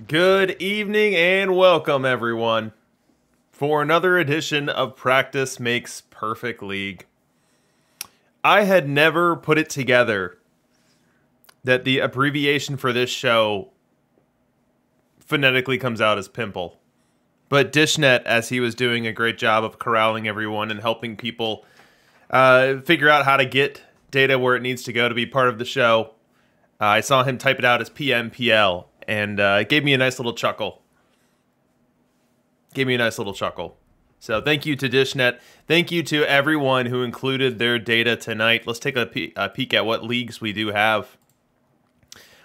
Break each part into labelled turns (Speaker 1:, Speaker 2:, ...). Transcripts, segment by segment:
Speaker 1: Good evening and welcome, everyone, for another edition of Practice Makes Perfect League. I had never put it together that the abbreviation for this show phonetically comes out as Pimple. But Dishnet, as he was doing a great job of corralling everyone and helping people figure out how to get data where it needs to go to be part of the show, I saw him type it out as PMPL. And it gave me a nice little chuckle. So thank you to Dishnet. Thank you to everyone who included their data tonight. Let's take a peek at what leagues we do have.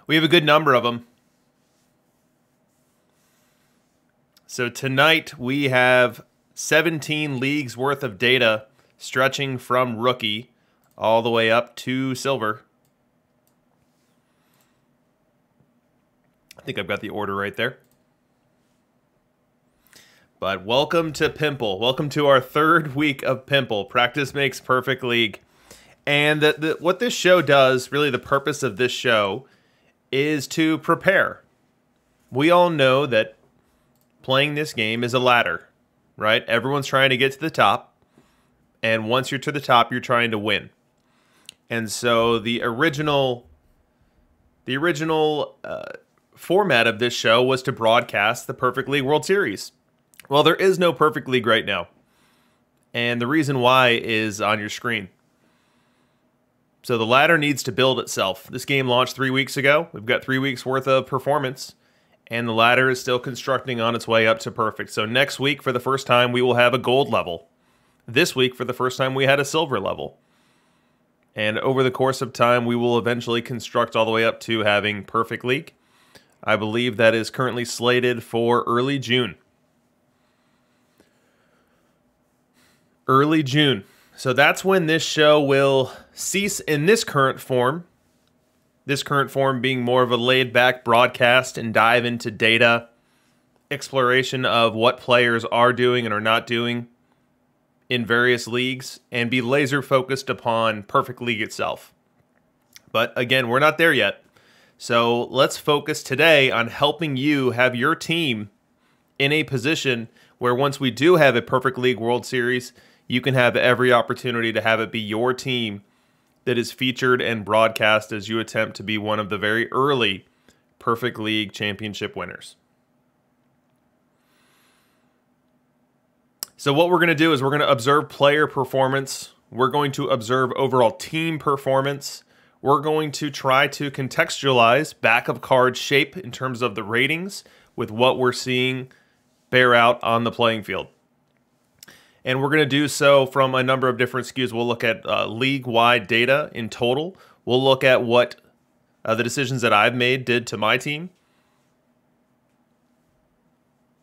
Speaker 1: We have a good number of them. So tonight we have 17 leagues worth of data stretching from rookie all the way up to silver. I think I've got the order right there. But welcome to Pimple. Welcome to our third week of Pimple. Practice Makes Perfect League. And what this show does, really the purpose of this show, is to prepare. We all know that playing this game is a ladder, right? Everyone's trying to get to the top. And once you're to the top, you're trying to win. And so the original format of this show was to broadcast the Perfect League World Series. Well, there is no Perfect League right now. And the reason why is on your screen. So the ladder needs to build itself. This game launched 3 weeks ago. We've got 3 weeks worth of performance. And the ladder is still constructing on its way up to perfect. So next week, for the first time, we will have a gold level. This week, for the first time, we had a silver level. And over the course of time, we will eventually construct all the way up to having Perfect League. I believe that is currently slated for early June. Early June. So that's when this show will cease in this current form. This current form being more of a laid-back broadcast and dive into data, exploration of what players are doing and are not doing in various leagues, and be laser-focused upon Perfect League itself. But again, we're not there yet. So let's focus today on helping you have your team in a position where once we do have a Perfect League World Series, you can have every opportunity to have it be your team that is featured and broadcast as you attempt to be one of the very early Perfect League championship winners. So what we're going to do is we're going to observe player performance. We're going to observe overall team performance. We're going to try to contextualize back of card shape in terms of the ratings with what we're seeing bear out on the playing field. And we're going to do so from a number of different SKUs. We'll look at league-wide data in total. We'll look at what the decisions that I've made did to my team.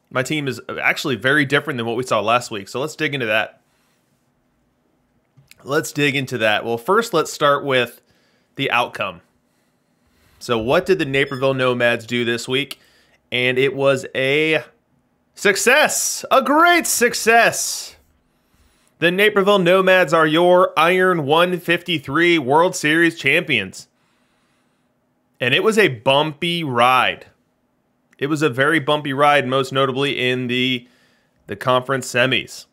Speaker 1: My team is actually very different than what we saw last week. So let's dig into that. Well, first let's start with the outcome. So what did the Naperville Nomads do this week? And it was a success, a great success. The Naperville Nomads are your Iron 153 World Series champions. And it was a bumpy ride. It was a very bumpy ride, most notably in the conference semis.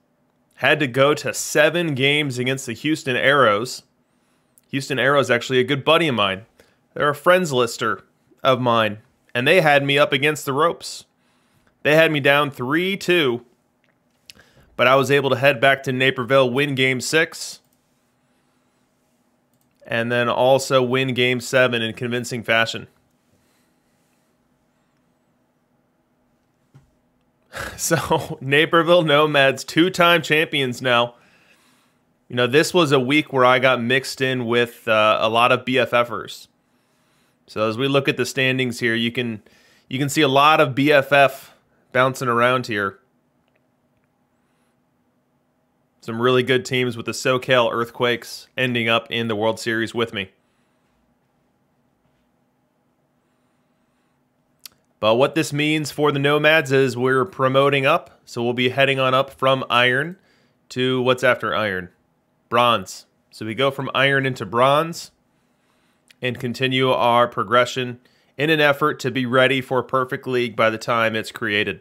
Speaker 1: Had to go to 7 games against the Houston Aeros. Houston Aeros actually a good buddy of mine. They're a friends lister of mine. And they had me up against the ropes. They had me down 3-2. But I was able to head back to Naperville, win Game 6. And then also win Game 7 in convincing fashion. So, Naperville Nomads, 2-time champions now. You know, this was a week where I got mixed in with a lot of BFFers. So as we look at the standings here, you can see a lot of BFF bouncing around here. Some really good teams with the SoCal Earthquakes ending up in the World Series with me. But what this means for the Nomads is we're promoting up. So we'll be heading on up from Iron to what's after Iron? Bronze. So we go from Iron into Bronze and continue our progression in an effort to be ready for a perfect league by the time it's created.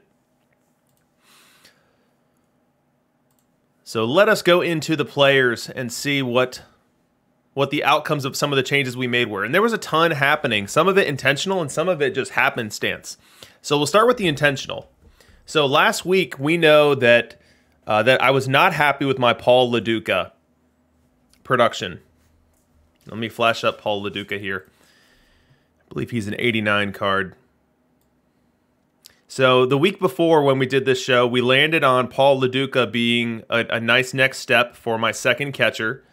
Speaker 1: So let us go into the players and see what the outcomes of some of the changes we made were. And there was a ton happening, some of it intentional and some of it just happenstance. So we'll start with the intentional. So last week, we know that I was not happy with my Paul LaDuca production. Let me flash up Paul LaDuca here. I believe he's an 89 card. So the week before when we did this show, we landed on Paul LaDuca being a nice next step for my second catcher.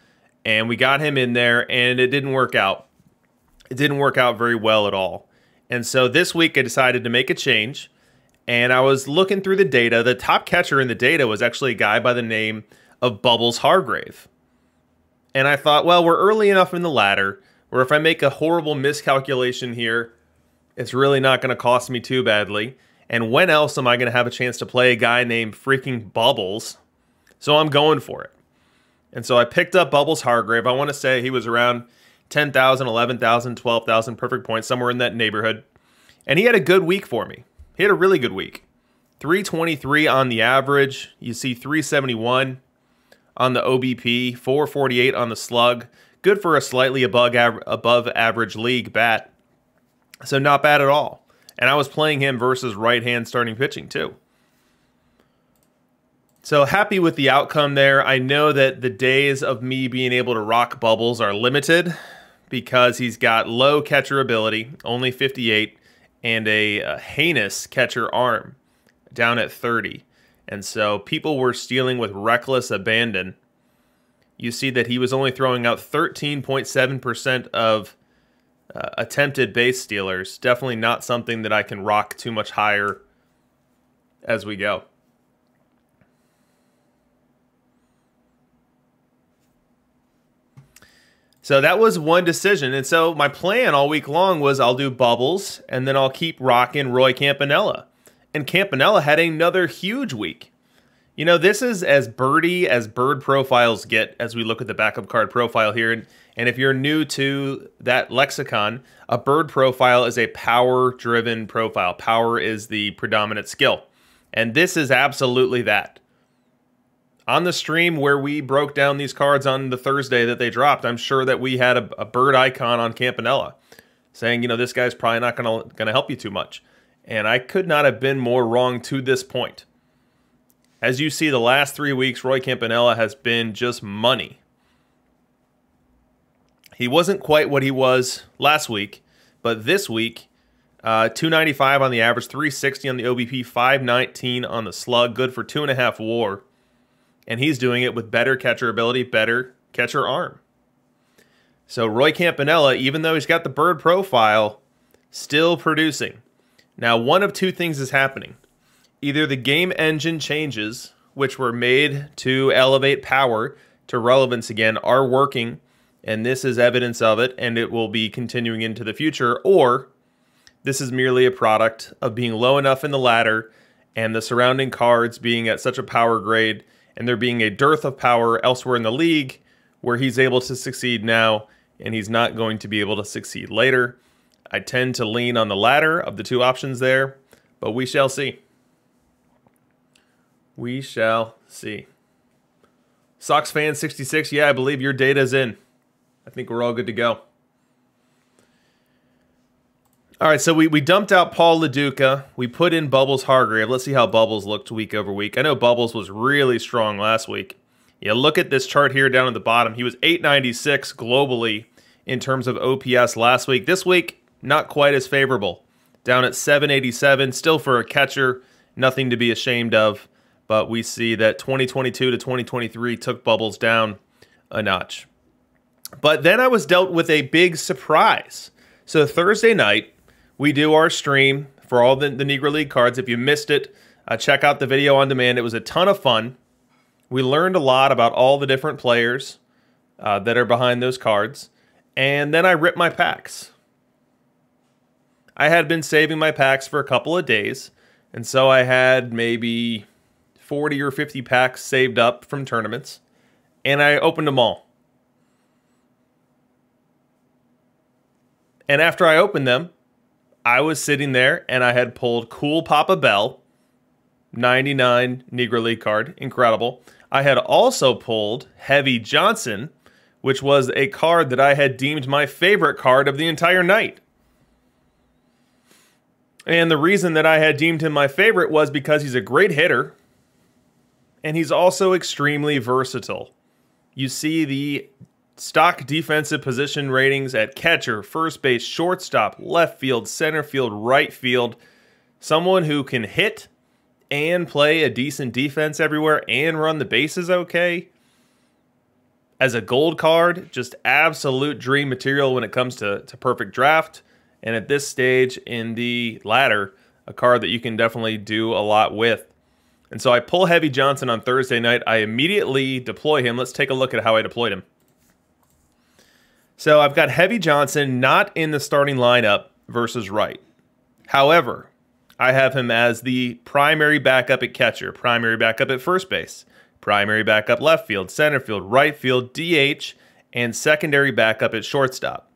Speaker 1: And we got him in there, and it didn't work out. It didn't work out very well at all. And so this week I decided to make a change. And I was looking through the data. The top catcher in the data was actually a guy by the name of Bubbles Hargrave. And I thought, well, we're early enough in the ladder where if I make a horrible miscalculation here, it's really not going to cost me too badly. And when else am I going to have a chance to play a guy named freaking Bubbles? So I'm going for it. And so I picked up Bubbles Hargrave. I want to say he was around 10,000, 11,000, 12,000 perfect points, somewhere in that neighborhood. And he had a good week for me. He had a really good week. 323 on the average. You see 371 on the OBP, 448 on the slug. Good for a slightly above average league bat. So not bad at all. And I was playing him versus right-hand starting pitching too. So happy with the outcome there. I know that the days of me being able to rock Bubbles are limited because he's got low catcher ability, only 58, and a heinous catcher arm down at 30. And so people were stealing with reckless abandon. You see that he was only throwing out 13.7% of attempted base stealers. Definitely not something that I can rock too much higher as we go. So that was one decision. And so my plan all week long was I'll do Bubbles, and then I'll keep rocking Roy Campanella. And Campanella had another huge week. You know, this is as birdy as bird profiles get as we look at the backup card profile here. And if you're new to that lexicon, a bird profile is a power-driven profile. Power is the predominant skill. And this is absolutely that. On the stream where we broke down these cards on the Thursday that they dropped, I'm sure that we had a bird icon on Campanella saying, you know, this guy's probably not gonna help you too much. And I could not have been more wrong to this point. As you see, the last 3 weeks, Roy Campanella has been just money. He wasn't quite what he was last week, but this week, 295 on the average, 360 on the OBP, 519 on the slug, good for 2.5 WAR. And he's doing it with better catcher ability, better catcher arm. So Roy Campanella, even though he's got the bird profile, still producing. Now, one of two things is happening. Either the game engine changes, which were made to elevate power to relevance again, are working, and this is evidence of it, and it will be continuing into the future, or this is merely a product of being low enough in the ladder and the surrounding cards being at such a power grade and there being a dearth of power elsewhere in the league where he's able to succeed now and he's not going to be able to succeed later. I tend to lean on the latter of the two options there, but we shall see. We shall see. Sox fan 66, yeah, I believe your data's in. I think we're all good to go. All right, so we dumped out Paul LaDuca. We put in Bubbles Hargrave. Let's see how Bubbles looked week over week. I know Bubbles was really strong last week. Yeah, look at this chart here down at the bottom. He was 896 globally in terms of OPS last week. This week, not quite as favorable. Down at 787, still for a catcher, nothing to be ashamed of. But we see that 2022 to 2023 took Bubbles down a notch. But then I was dealt with a big surprise. So Thursday night, we do our stream for all the Negro League cards. If you missed it, check out the video on demand. It was a ton of fun. We learned a lot about all the different players that are behind those cards. And then I ripped my packs. I had been saving my packs for a couple of days. And so I had maybe 40 or 50 packs saved up from tournaments. And I opened them all. And after I opened them, I was sitting there and I had pulled Cool Papa Bell, 99 Negro League card, incredible. I had also pulled Heavy Johnson, which was a card that I had deemed my favorite card of the entire night. And the reason that I had deemed him my favorite was because he's a great hitter, and he's also extremely versatile. You see the stock defensive position ratings at catcher, first base, shortstop, left field, center field, right field. Someone who can hit and play a decent defense everywhere and run the bases okay. As a gold card, just absolute dream material when it comes to perfect draft. And at this stage in the ladder, a card that you can definitely do a lot with. And so I pull Heavy Johnson on Thursday night. I immediately deploy him. Let's take a look at how I deployed him. So I've got Heavy Johnson not in the starting lineup versus Wright. However, I have him as the primary backup at catcher, primary backup at first base, primary backup left field, center field, right field, DH, and secondary backup at shortstop.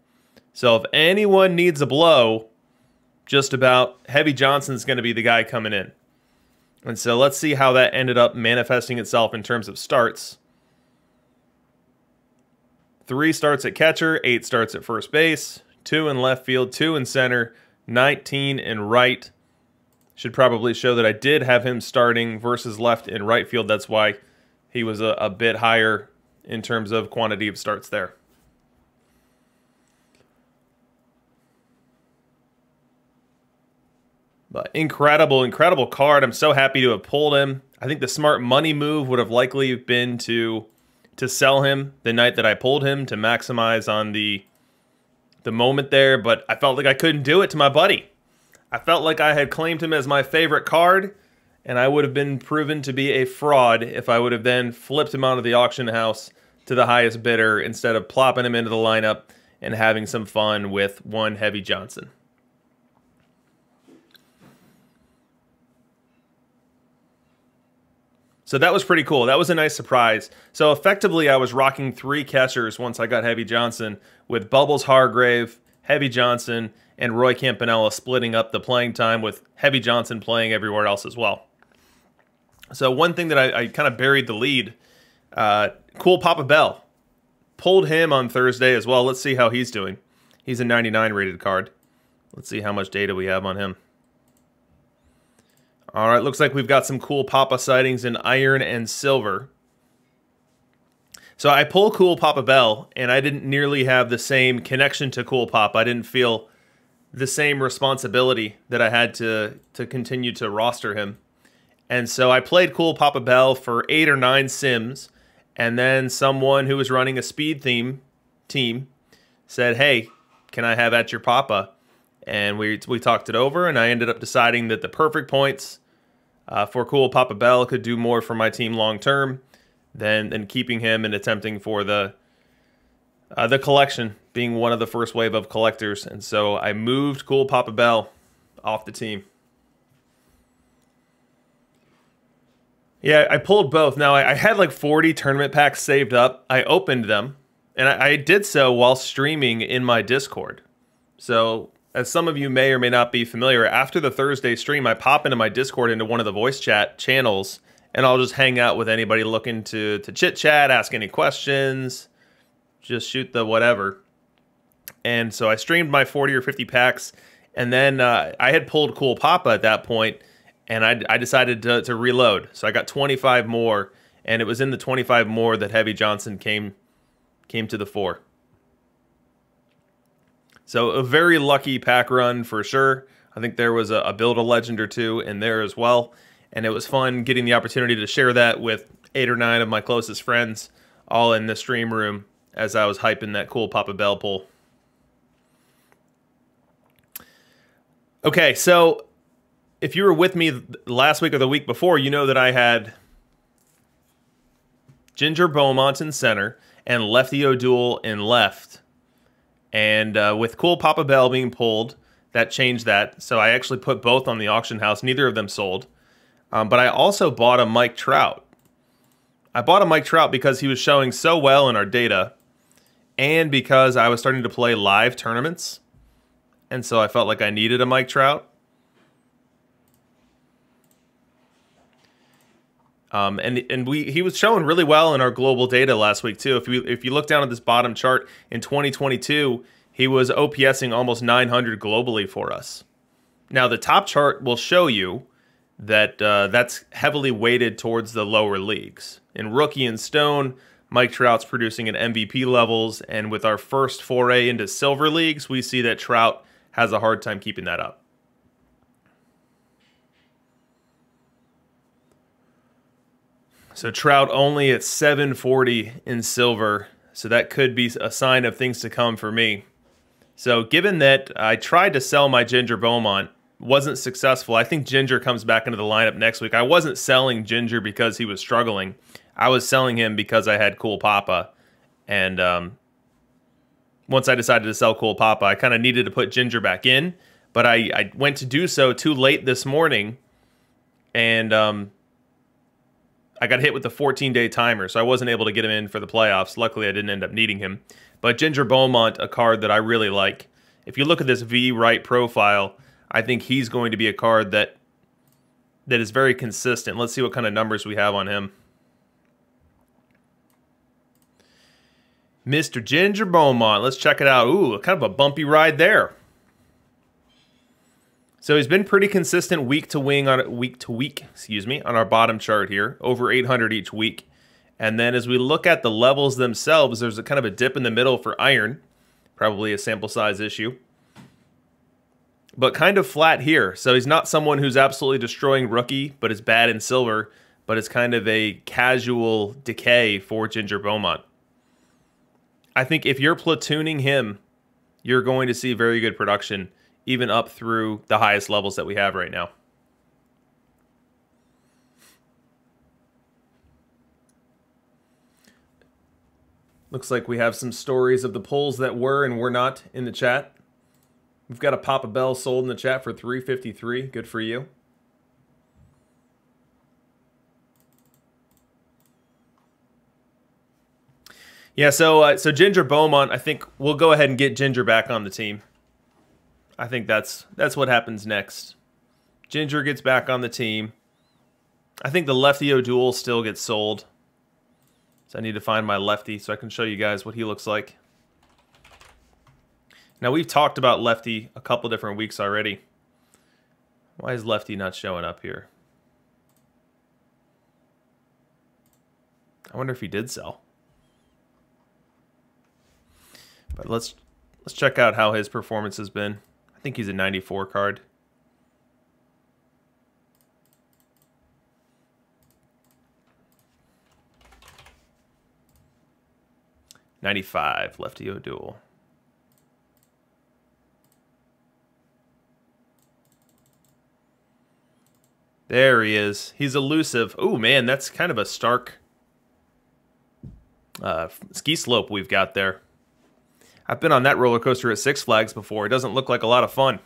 Speaker 1: So if anyone needs a blow, just about Heavy Johnson's going to be the guy coming in. And so let's see how that ended up manifesting itself in terms of starts. 3 starts at catcher, 8 starts at first base, 2 in left field, 2 in center, 19 in right. Should probably show that I did have him starting versus left in right field. That's why he was a bit higher in terms of quantity of starts there. But incredible, incredible card. I'm so happy to have pulled him. I think the smart money move would have likely been to sell him the night that I pulled him to maximize on the moment there, but I felt like I couldn't do it to my buddy. I felt like I had claimed him as my favorite card, and I would have been proven to be a fraud if I would have then flipped him out of the auction house to the highest bidder instead of plopping him into the lineup and having some fun with one Heavy Johnson. So that was pretty cool. That was a nice surprise. So effectively, I was rocking 3 catchers once I got Heavy Johnson, with Bubbles Hargrave, Heavy Johnson, and Roy Campanella splitting up the playing time, with Heavy Johnson playing everywhere else as well. So one thing that I kind of buried the lead, Cool Papa Bell. Pulled him on Thursday as well. Let's see how he's doing. He's a 99 rated card. Let's see how much data we have on him. All right, looks like we've got some Cool Papa sightings in iron and silver. So I pull Cool Papa Bell, and I didn't nearly have the same connection to Cool Papa. I didn't feel the same responsibility that I had to continue to roster him. And so I played Cool Papa Bell for 8 or 9 sims, and then someone who was running a speed team said, "Hey, can I have At Your Papa?" And we talked it over, and I ended up deciding that the perfect points for Cool Papa Bell could do more for my team long term than keeping him and attempting for the collection, being one of the first wave of collectors. And so I moved Cool Papa Bell off the team. Yeah, I pulled both. Now, I had like 40 tournament packs saved up. I opened them, and I did so while streaming in my Discord. So, as some of you may or may not be familiar, after the Thursday stream, I pop into my Discord into one of the voice chat channels, and I'll just hang out with anybody looking to chit-chat, ask any questions, just shoot the whatever. And so I streamed my 40 or 50 packs, and then I had pulled Cool Papa at that point, and I decided to reload. So I got 25 more, and it was in the 25 more that Heavy Johnson came to the fore. So a very lucky pack run for sure. I think there was a Build-A-Legend or 2 in there as well. And it was fun getting the opportunity to share that with 8 or 9 of my closest friends, all in the stream room as I was hyping that Cool Papa Bell pull. Okay, so if you were with me last week or the week before, you know that I had Ginger Beaumont in center and Lefty O'Doul in left. And with Cool Papa Bell being pulled, that changed that. So I actually put both on the auction house. Neither of them sold. But I also bought a Mike Trout. I bought a Mike Trout because he was showing so well in our data, and because I was starting to play live tournaments. and so I felt like I needed a Mike Trout. He was showing really well in our global data last week too. If you look down at this bottom chart in 2022, he was OPSing almost 900 globally for us. Now the top chart will show you that that's heavily weighted towards the lower leagues. In rookie and stone, Mike Trout's producing at MVP levels, and with our first foray into silver leagues, we see that Trout has a hard time keeping that up. So Trout only at 740 in silver, so that could be a sign of things to come for me. So given that I tried to sell my Ginger Beaumont, wasn't successful, I think Ginger comes back into the lineup next week. I wasn't selling Ginger because he was struggling. I was selling him because I had Cool Papa. And once I decided to sell Cool Papa, I kind of needed to put Ginger back in. But I went to do so too late this morning, and I got hit with the 14-day timer, so I wasn't able to get him in for the playoffs. Luckily, I didn't end up needing him. But Ginger Beaumont, a card that I really like. If you look at this V right profile, I think he's going to be a card that is very consistent. Let's see what kind of numbers we have on him. Mr. Ginger Beaumont, let's check it out. Ooh, kind of a bumpy ride there. So he's been pretty consistent week to week on our bottom chart here, over 800 each week. And then as we look at the levels themselves, there's a kind of a dip in the middle for iron, probably a sample size issue, but kind of flat here. So he's not someone who's absolutely destroying rookie, but is bad in silver, but it's kind of a casual decay for Ginger Beaumont. I think if you're platooning him, you're going to see very good production, even up through the highest levels that we have right now. Looks like we have some stories of the pulls that were and were not in the chat. We've got a Papa Bell sold in the chat for $353. Good for you. Yeah, so Ginger Beaumont, I think we'll go ahead and get Ginger back on the team. I think that's what happens next. Ginger gets back on the team. I think the Lefty O'Duel still gets sold. So I need to find my Lefty so I can show you guys what he looks like. Now we've talked about Lefty a couple different weeks already. Why is Lefty not showing up here? I wonder if he did sell. But let's check out how his performance has been. I think he's a 94 card. $95, Lefty O'Duel. There he is. He's elusive. Oh man, that's kind of a stark ski slope we've got there. I've been on that roller coaster at Six Flags before. It doesn't look like a lot of fun.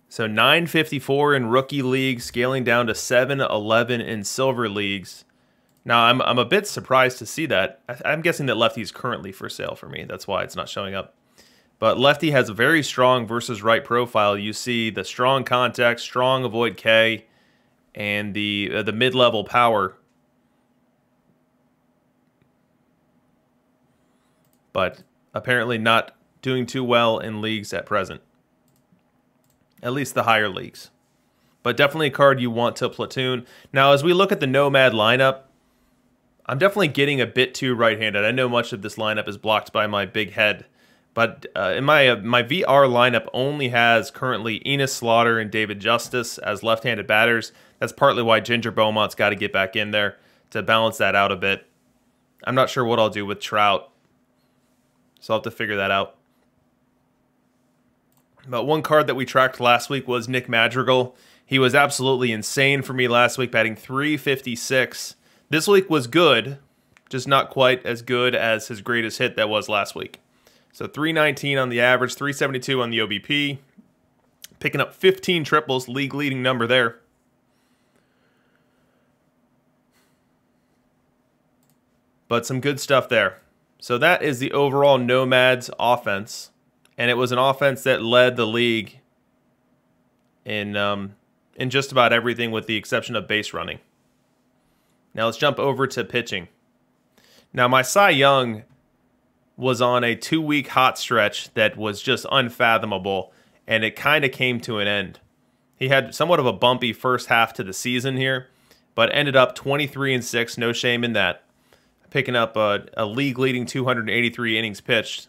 Speaker 1: So 954 in rookie leagues, scaling down to 711 in silver leagues. Now, I'm a bit surprised to see that. I'm guessing that Lefty is currently for sale for me. That's why it's not showing up. But Lefty has a very strong versus right profile. You see the strong contact, strong avoid K, and the mid-level power. But apparently not doing too well in leagues at present. At least the higher leagues. But definitely a card you want to platoon. Now, as we look at the Nomad lineup, I'm definitely getting a bit too right-handed. I know much of this lineup is blocked by my big head. But in my VR lineup only has currently Enos Slaughter and David Justice as left-handed batters. That's partly why Ginger Beaumont's got to get back in there to balance that out a bit. I'm not sure what I'll do with Trout. So I'll have to figure that out. But one card that we tracked last week was Nick Madrigal. He was absolutely insane for me last week, batting .356. This week was good, just not quite as good as his greatest hit that was last week. So .319 on the average, .372 on the OBP. Picking up 15 triples, league-leading number there. But some good stuff there. So that is the overall Nomads offense. And it was an offense that led the league in just about everything with the exception of base running. Now let's jump over to pitching. Now my Cy Young was on a 2-week hot stretch that was just unfathomable, and it kind of came to an end. He had somewhat of a bumpy first half to the season here, but ended up 23-6, no shame in that. Picking up a league-leading 283 innings pitched,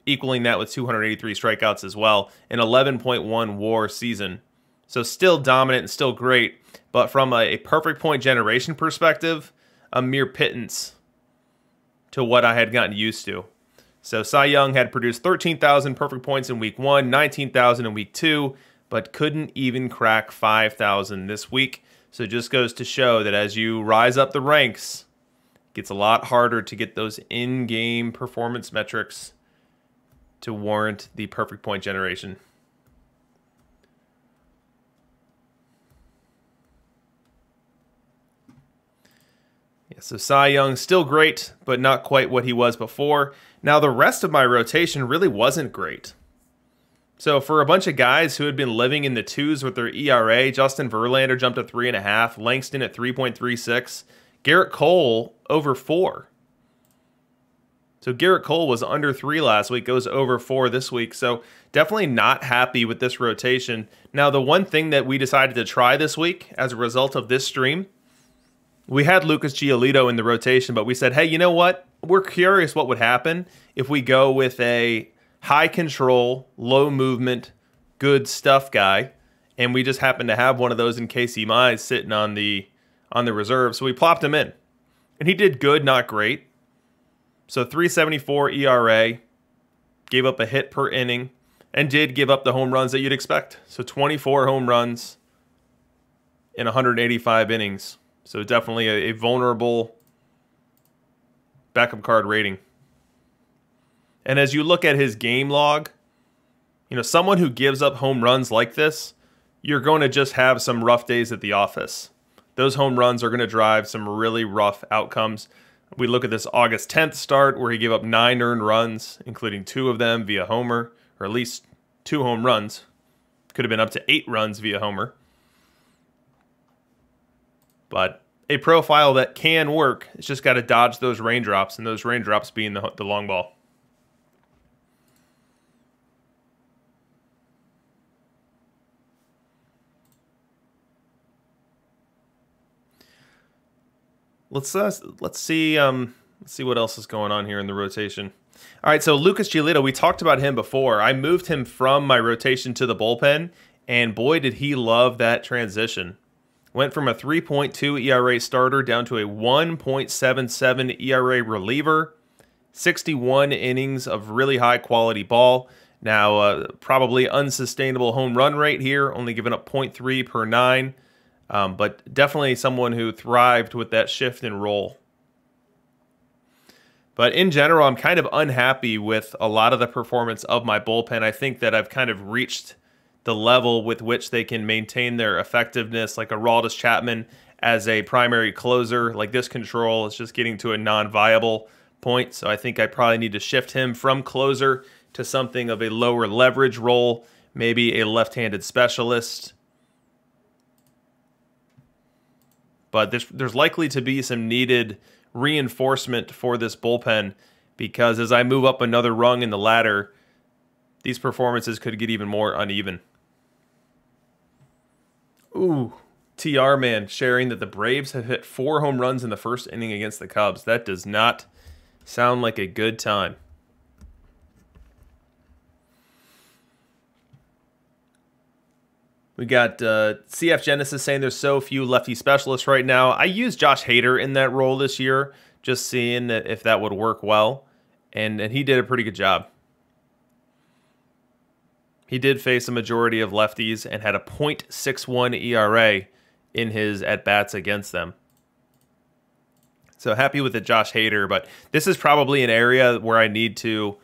Speaker 1: equaling that with 283 strikeouts as well, an 11.1 WAR season. So still dominant and still great, but from a perfect point generation perspective, a mere pittance to what I had gotten used to. So Cy Young had produced 13,000 perfect points in week 1, 19,000 in week 2, but couldn't even crack 5,000 this week. So it just goes to show that as you rise up the ranks, it gets a lot harder to get those in-game performance metrics to warrant the perfect point generation. Yeah, so Cy Young still great, but not quite what he was before. Now the rest of my rotation really wasn't great. So for a bunch of guys who had been living in the 2s with their ERA, Justin Verlander jumped to 3.5, Langston at 3.36, Garrett Cole over 4. So Garrett Cole was under 3 last week, goes over 4 this week. So definitely not happy with this rotation. Now the one thing that we decided to try this week as a result of this stream, we had Lucas Giolito in the rotation, but we said, hey, you know what? We're curious what would happen if we go with a high control, low movement, good stuff guy, and we just happened to have one of those in Casey Mize sitting on the reserve, so we plopped him in. And he did good, not great. So 3.74 ERA, gave up a hit per inning, and did give up the home runs that you'd expect. So 24 home runs in 185 innings. So definitely a vulnerable backup card rating. And as you look at his game log, you know, someone who gives up home runs like this, you're going to just have some rough days at the office. Those home runs are going to drive some really rough outcomes. We look at this August 10th start where he gave up 9 earned runs, including 2 of them via homer, or at least 2 home runs. Could have been up to 8 runs via homer. But a profile that can work, it's just got to dodge those raindrops, and those raindrops being the long ball. Let's see what else is going on here in the rotation. All right, so Lucas Giolito, we talked about him before. I moved him from my rotation to the bullpen, and boy, did he love that transition. Went from a 3.2 ERA starter down to a 1.77 ERA reliever. 61 innings of really high-quality ball. Now, probably unsustainable home run rate here, only giving up 0.3 per 9. But definitely someone who thrived with that shift and roll. But in general, I'm kind of unhappy with a lot of the performance of my bullpen. I think that I've kind of reached the level with which they can maintain their effectiveness, like a Aroldis Chapman as a primary closer. Like this control is just getting to a non-viable point. So I think I probably need to shift him from closer to something of a lower leverage role, maybe a left-handed specialist. But there's likely to be some needed reinforcement for this bullpen because as I move up another rung in the ladder, these performances could get even more uneven. Ooh, TR man sharing that the Braves have hit 4 home runs in the first inning against the Cubs. That does not sound like a good time. We got CF Genesis saying there's so few lefty specialists right now. I used Josh Hader in that role this year, just seeing if that would work well. And he did a pretty good job. He did face a majority of lefties and had a .61 ERA in his at-bats against them. So happy with the Josh Hader, but this is probably an area where I need to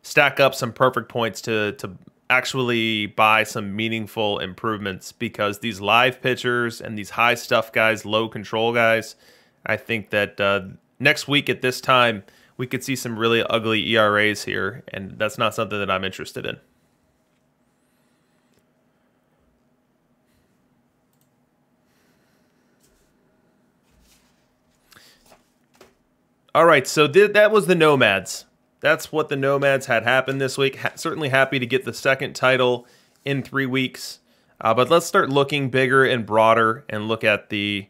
Speaker 1: stack up some perfect points to actually buy some meaningful improvements because these live pitchers and these high stuff guys, low control guys, I think that next week at this time, we could see some really ugly ERAs here, and that's not something that I'm interested in. All right, so that was the Nomads. That's what the Nomads had happen this week. Certainly happy to get the second title in 3 weeks. But let's start looking bigger and broader and look at the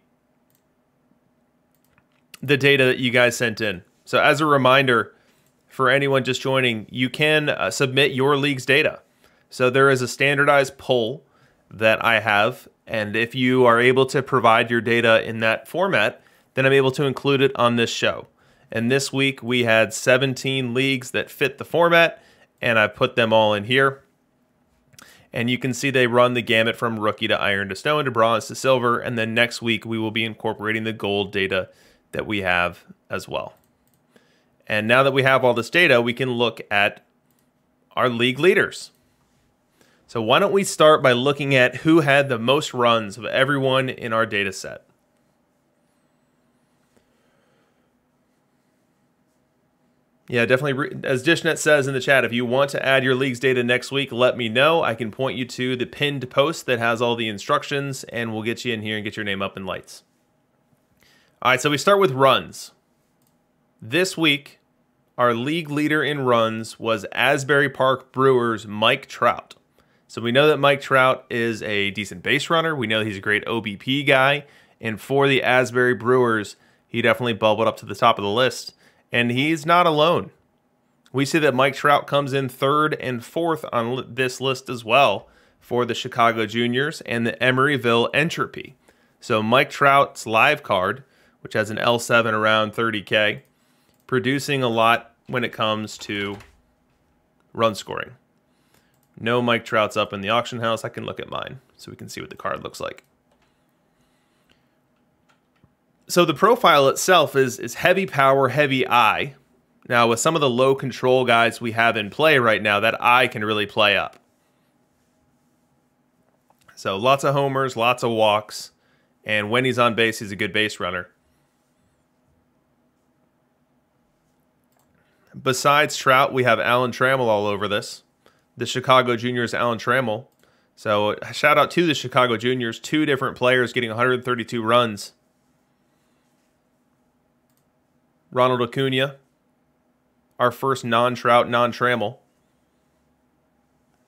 Speaker 1: data that you guys sent in. So as a reminder, for anyone just joining, you can submit your league's data. So there is a standardized poll that I have, and if you are able to provide your data in that format, then I'm able to include it on this show. And this week we had 17 leagues that fit the format, and I put them all in here. And you can see they run the gamut from rookie to iron to stone to bronze to silver, and then next week we will be incorporating the gold data that we have as well. And now that we have all this data, we can look at our league leaders. So why don't we start by looking at who had the most runs of everyone in our data set. Yeah, definitely. As Dishnet says in the chat, if you want to add your league's data next week, let me know. I can point you to the pinned post that has all the instructions, and we'll get you in here and get your name up in lights. All right, so we start with runs. This week, our league leader in runs was Asbury Park Brewers' Mike Trout. So we know that Mike Trout is a decent base runner. We know he's a great OBP guy. And for the Asbury Brewers, he definitely bubbled up to the top of the list. And he's not alone. We see that Mike Trout comes in 3rd and 4th on this list as well for the Chicago Juniors and the Emeryville Entropy. So Mike Trout's live card, which has an L7 around 30K, producing a lot when it comes to run scoring. No Mike Trout's up in the auction house. I can look at mine so we can see what the card looks like. So the profile itself is heavy power, heavy eye. Now with some of the low control guys we have in play right now, that eye can really play up. So lots of homers, lots of walks, and when he's on base, he's a good base runner. Besides Trout, we have Alan Trammell all over this. The Chicago Juniors, Alan Trammell. So shout out to the Chicago Juniors. 2 different players getting 132 runs. Ronald Acuna, our first non-Trout, non-Trammell.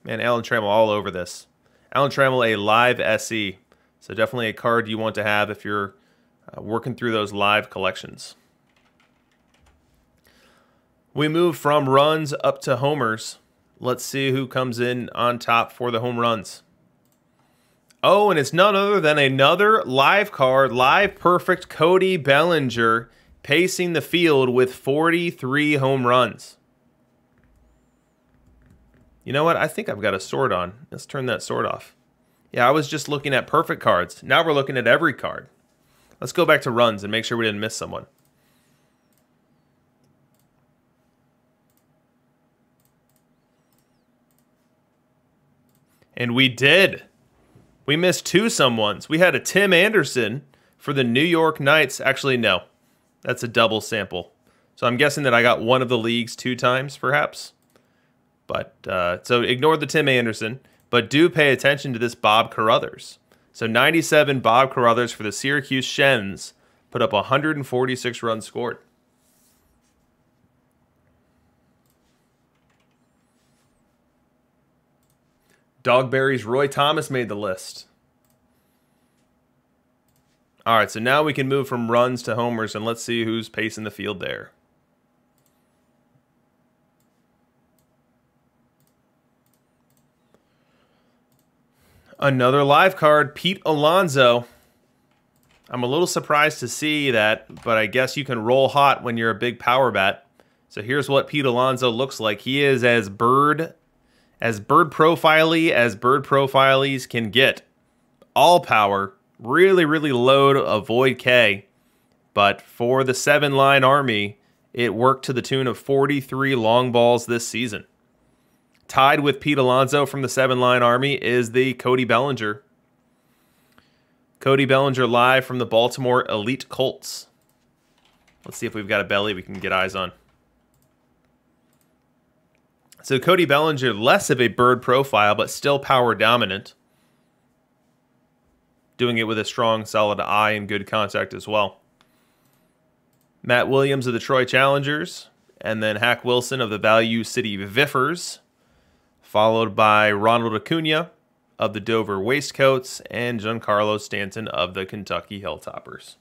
Speaker 1: Man, Alan Trammell all over this. Alan Trammell, a live SE. So definitely a card you want to have if you're working through those live collections. We move from runs up to homers. Let's see who comes in on top for the home runs. Oh, and it's none other than another live card, live perfect Cody Bellinger, pacing the field with 43 home runs. You know what? I think I've got a sword on. Let's turn that sword off. Yeah, I was just looking at perfect cards. Now we're looking at every card. Let's go back to runs and make sure we didn't miss someone. And we did. We missed 2 someones. We had a Tim Anderson for the New York Knights. Actually, no. That's a double sample. So I'm guessing that I got one of the leagues 2 times, perhaps. But so ignore the Tim Anderson. But do pay attention to this Bob Carruthers. So 97 Bob Carruthers for the Syracuse Shens put up 146 runs scored. Dogberry's Roy Thomas made the list. All right, so now we can move from runs to homers, and let's see who's pacing the field there. Another live card, Pete Alonso. I'm a little surprised to see that, but I guess you can roll hot when you're a big power bat. So here's what Pete Alonso looks like. He is as bird profile-y as bird profiles can get. All power, really, really low to avoid K. But for the 7-line army, it worked to the tune of 43 long balls this season. Tied with Pete Alonso from the 7-line army is the Cody Bellinger. Cody Bellinger live from the Baltimore Elite Colts. Let's see if we've got a belly we can get eyes on. So Cody Bellinger, less of a bird profile, but still power dominant. Doing it with a strong, solid eye and good contact as well. Matt Williams of the Troy Challengers, and then Hack Wilson of the Value City Viffers, followed by Ronald Acuna of the Dover Waistcoats, and Giancarlo Stanton of the Kentucky Hilltoppers.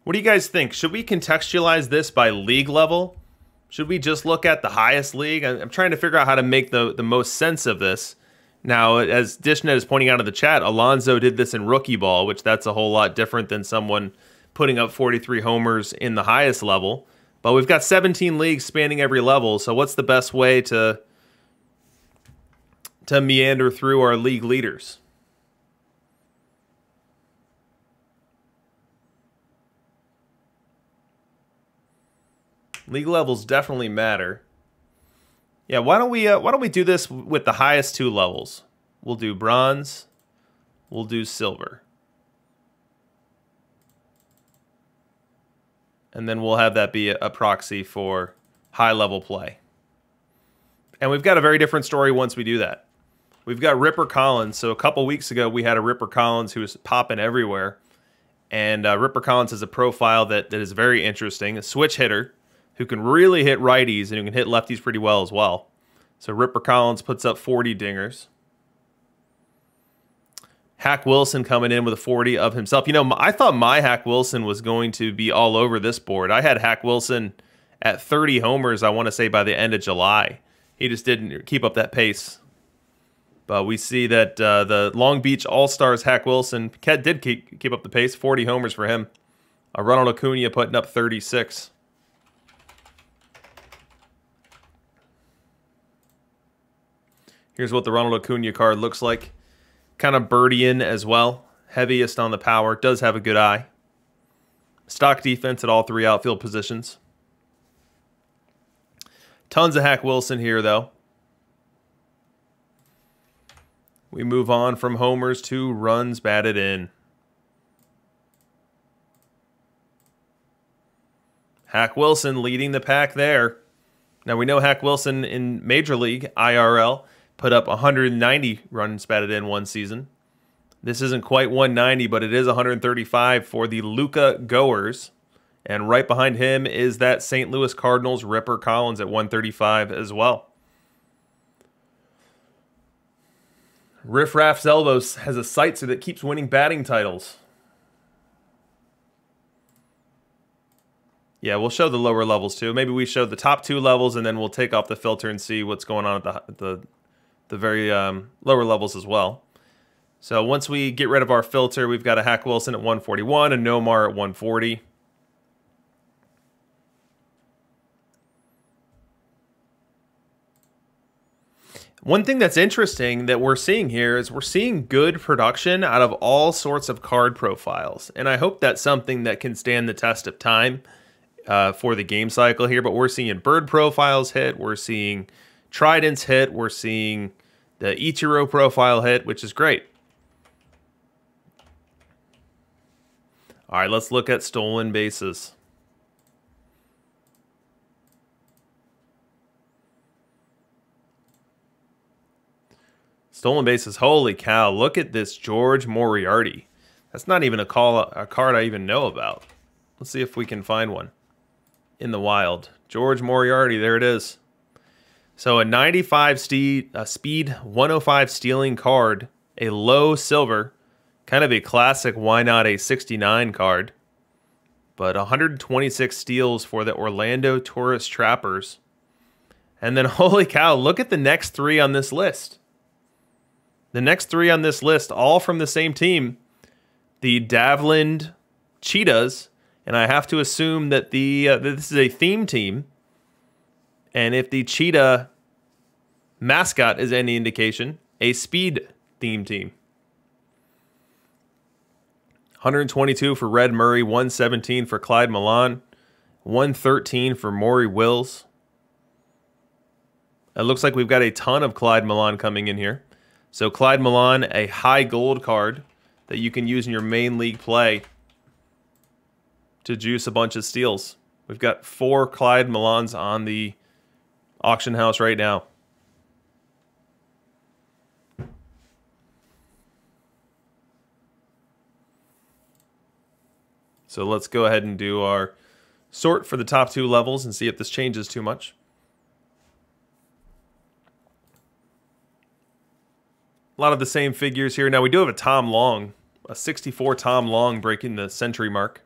Speaker 1: What do you guys think? Should we contextualize this by league level? Should we just look at the highest league? I'm trying to figure out how to make the most sense of this. Now, as Dishnet is pointing out in the chat, Alonso did this in rookie ball, which that's a whole lot different than someone putting up 43 homers in the highest level. But we've got 17 leagues spanning every level, so what's the best way to meander through our league leaders? League levels definitely matter. Yeah, why don't we do this with the highest two levels? We'll do bronze, we'll do silver. And then we'll have that be a proxy for high level play. And we've got a very different story once we do that. We've got Ripper Collins. So a couple weeks ago we had a Ripper Collins who was popping everywhere. And Ripper Collins has a profile that is very interesting, a switch hitter who can really hit righties and who can hit lefties pretty well as well. So Ripper Collins puts up 40 dingers. Hack Wilson coming in with a 40 of himself. You know, I thought my Hack Wilson was going to be all over this board. I had Hack Wilson at 30 homers, I want to say, by the end of July. He just didn't keep up that pace. But we see that the Long Beach All-Stars Hack Wilson did keep up the pace, 40 homers for him. Ronald Acuna putting up 36. Here's what the Ronald Acuna card looks like. Kind of birdie-in as well. Heaviest on the power. Does have a good eye. Stock defense at all three outfield positions. Tons of Hack Wilson here, though. We move on from homers to runs batted in. Hack Wilson leading the pack there. Now, we know Hack Wilson in Major League, IRL, put up 190 runs batted in one season. This isn't quite 190, but it is 135 for the Luca Goers. And right behind him is that St. Louis Cardinals Ripper Collins at 135 as well. Riff Raff's Elbows has a sight so that keeps winning batting titles. Yeah, we'll show the lower levels too. Maybe we show the top two levels and then we'll take off the filter and see what's going on at the very lower levels as well. So once we get rid of our filter, we've got a Hack Wilson at 141 and Nomar at 140. One thing that's interesting that we're seeing here is we're seeing good production out of all sorts of card profiles. And I hope that's something that can stand the test of time for the game cycle here. But we're seeing bird profiles hit. We're seeing tridents hit. We're seeing the Ichiro profile hit, which is great. All right, let's look at stolen bases. Stolen bases, holy cow, look at this George Moriarty. That's not even a card I even know about. Let's see if we can find one in the wild. George Moriarty, there it is. So a 95 speed, 105 stealing card, a low silver, kind of a classic why not a 69 card, but 126 steals for the Orlando Tourist Trappers. And then holy cow, look at the next three on this list. The next three on this list, all from the same team, the Davland Cheetahs, and I have to assume that this is a theme team. And if the cheetah mascot is any indication, a speed theme team. 122 for Red Murray, 117 for Clyde Milan, 113 for Maury Wills. It looks like we've got a ton of Clyde Milan coming in here. So Clyde Milan, a high gold card that you can use in your main league play to juice a bunch of steals. We've got 4 Clyde Milans on the auction house right now. So let's go ahead and do our sort for the top 2 levels and see if this changes too much. A lot of the same figures here. Now we do have a Tom Long, a 64 Tom Long breaking the century mark.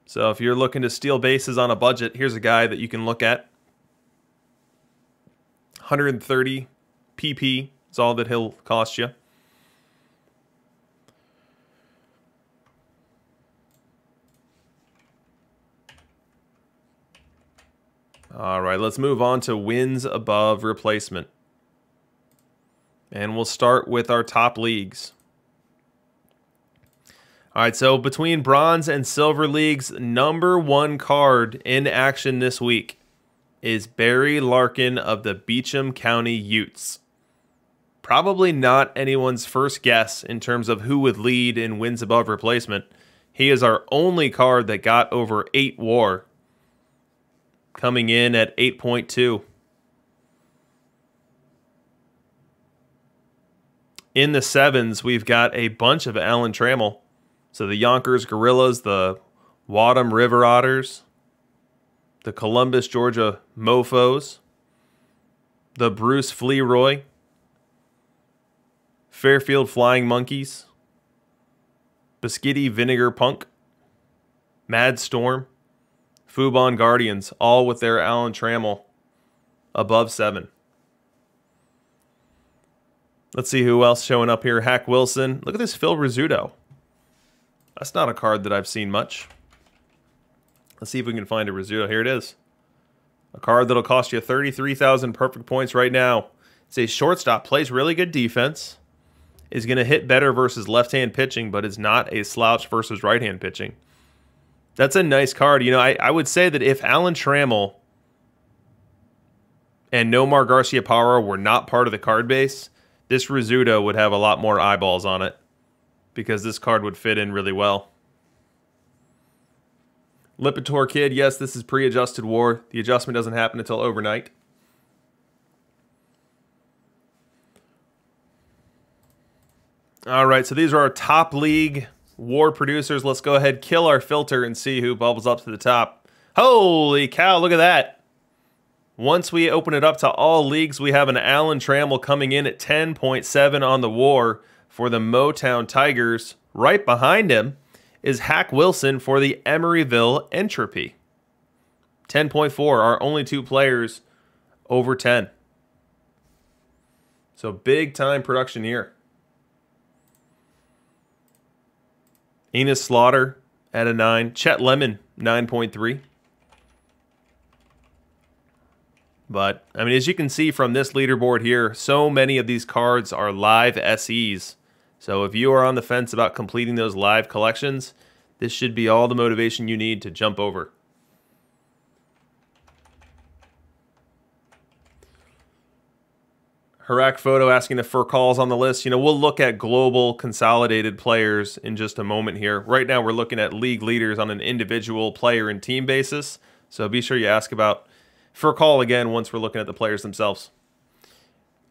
Speaker 1: So if you're looking to steal bases on a budget, here's a guy that you can look at. 130 PP is all that he'll cost you. All right, let's move on to wins above replacement. And we'll start with our top leagues. All right, so between bronze and silver leagues, number 1 card in action this week is Barry Larkin of the Beecham County Utes. Probably not anyone's first guess in terms of who would lead in wins above replacement. He is our only card that got over 8 WAR, coming in at 8.2. In the 7s, we've got a bunch of Alan Trammell. So the Yonkers Gorillas, the Wadham River Otters, the Columbus, Georgia Mofos, the Bruce Fleroy, Fairfield Flying Monkeys, Biscotti Vinegar Punk, Mad Storm, Fubon Guardians, all with their Alan Trammell above 7. Let's see who else showing up here. Hack Wilson. Look at this Phil Rizzuto. That's not a card that I've seen much. Let's see if we can find a Rizzuto. Here it is. A card that'll cost you 33,000 perfect points right now. It's a shortstop. Plays really good defense. Is going to hit better versus left-hand pitching, but is not a slouch versus right-hand pitching. That's a nice card. You know, I would say that if Alan Trammell and Nomar Garciaparra were not part of the card base, this Rizzuto would have a lot more eyeballs on it because this card would fit in really well. Lipitor Kid, yes, this is pre-adjusted WAR. The adjustment doesn't happen until overnight. All right, so these are our top league WAR producers. Let's go ahead, kill our filter, and see who bubbles up to the top. Holy cow, look at that. Once we open it up to all leagues, we have an Alan Trammell coming in at 10.7 on the WAR for the Motown Tigers. Right behind him is Hack Wilson for the Emeryville Entropy. 10.4, our only 2 players over 10. So big time production here. Enos Slaughter at a 9. Chet Lemon, 9.3. But, I mean, as you can see from this leaderboard here, so many of these cards are live SEs. So if you are on the fence about completing those live collections, this should be all the motivation you need to jump over. Harak Photo asking if Furcall's on the list. You know, we'll look at global consolidated players in just a moment here. Right now, we're looking at league leaders on an individual player and team basis. So be sure you ask about Furcall again once we're looking at the players themselves.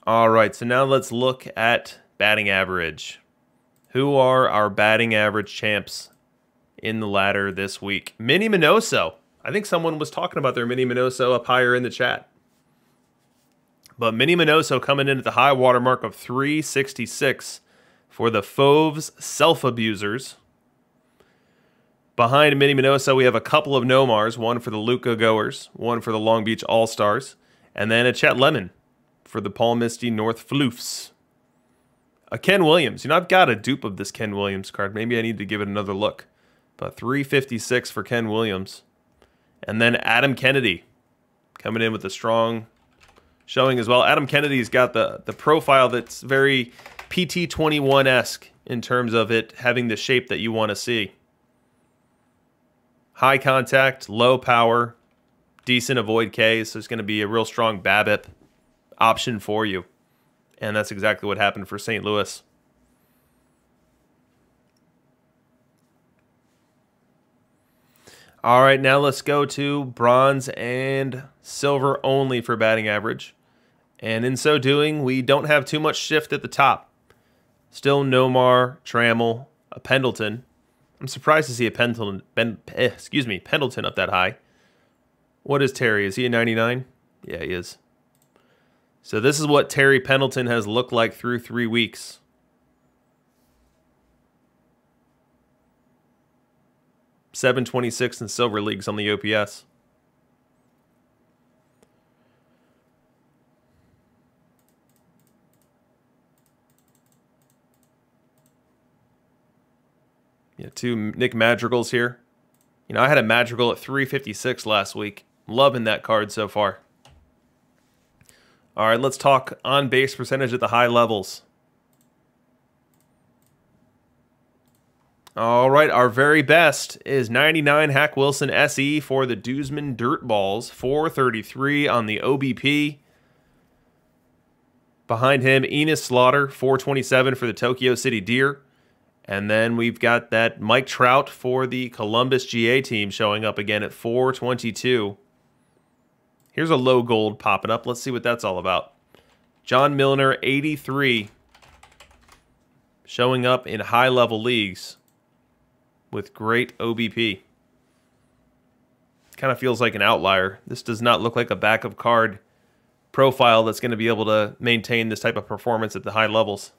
Speaker 1: All right, so now let's look at batting average. Who are our batting average champs in the ladder this week? Minnie Minoso. I think someone was talking about their Minnie Minoso up higher in the chat. But Minnie Minoso coming in at the high water mark of 366 for the Foves Self-Abusers. Behind Minnie Minoso, we have a couple of Nomars, one for the Luca Goers, one for the Long Beach All-Stars, and then a Chet Lemon for the Paul Misty North Floofs. A Ken Williams. You know, I've got a dupe of this Ken Williams card. Maybe I need to give it another look. But 356 for Ken Williams. And then Adam Kennedy coming in with a strong showing as well. Adam Kennedy's got the profile that's very PT21-esque in terms of it having the shape that you want to see. High contact, low power, decent avoid Ks, so it's going to be a real strong BABIP option for you. And that's exactly what happened for St. Louis. All right, now let's go to bronze and silver only for batting average. And in so doing, we don't have too much shift at the top. Still Nomar, Trammell, a Pendleton. I'm surprised to see a Pendleton up that high. What is Terry? Is he a 99? Yeah, he is. So this is what Terry Pendleton has looked like through 3 weeks. .726 in silver leagues on the OPS. Yeah, 2 Nick Madrigals here. You know, I had a Madrigal at 356 last week. Loving that card so far. All right, let's talk on-base percentage at the high levels. All right, our very best is 99 Hack Wilson SE for the Duzman Dirtballs, 433 on the OBP. Behind him, Enos Slaughter, 427 for the Tokyo City Deer. And then we've got that Mike Trout for the Columbus GA team showing up again at 422. Here's a low gold popping up. Let's see what that's all about. John Milner, 83, showing up in high-level leagues with great OBP. Kind of feels like an outlier. This does not look like a backup card profile that's going to be able to maintain this type of performance at the high levels.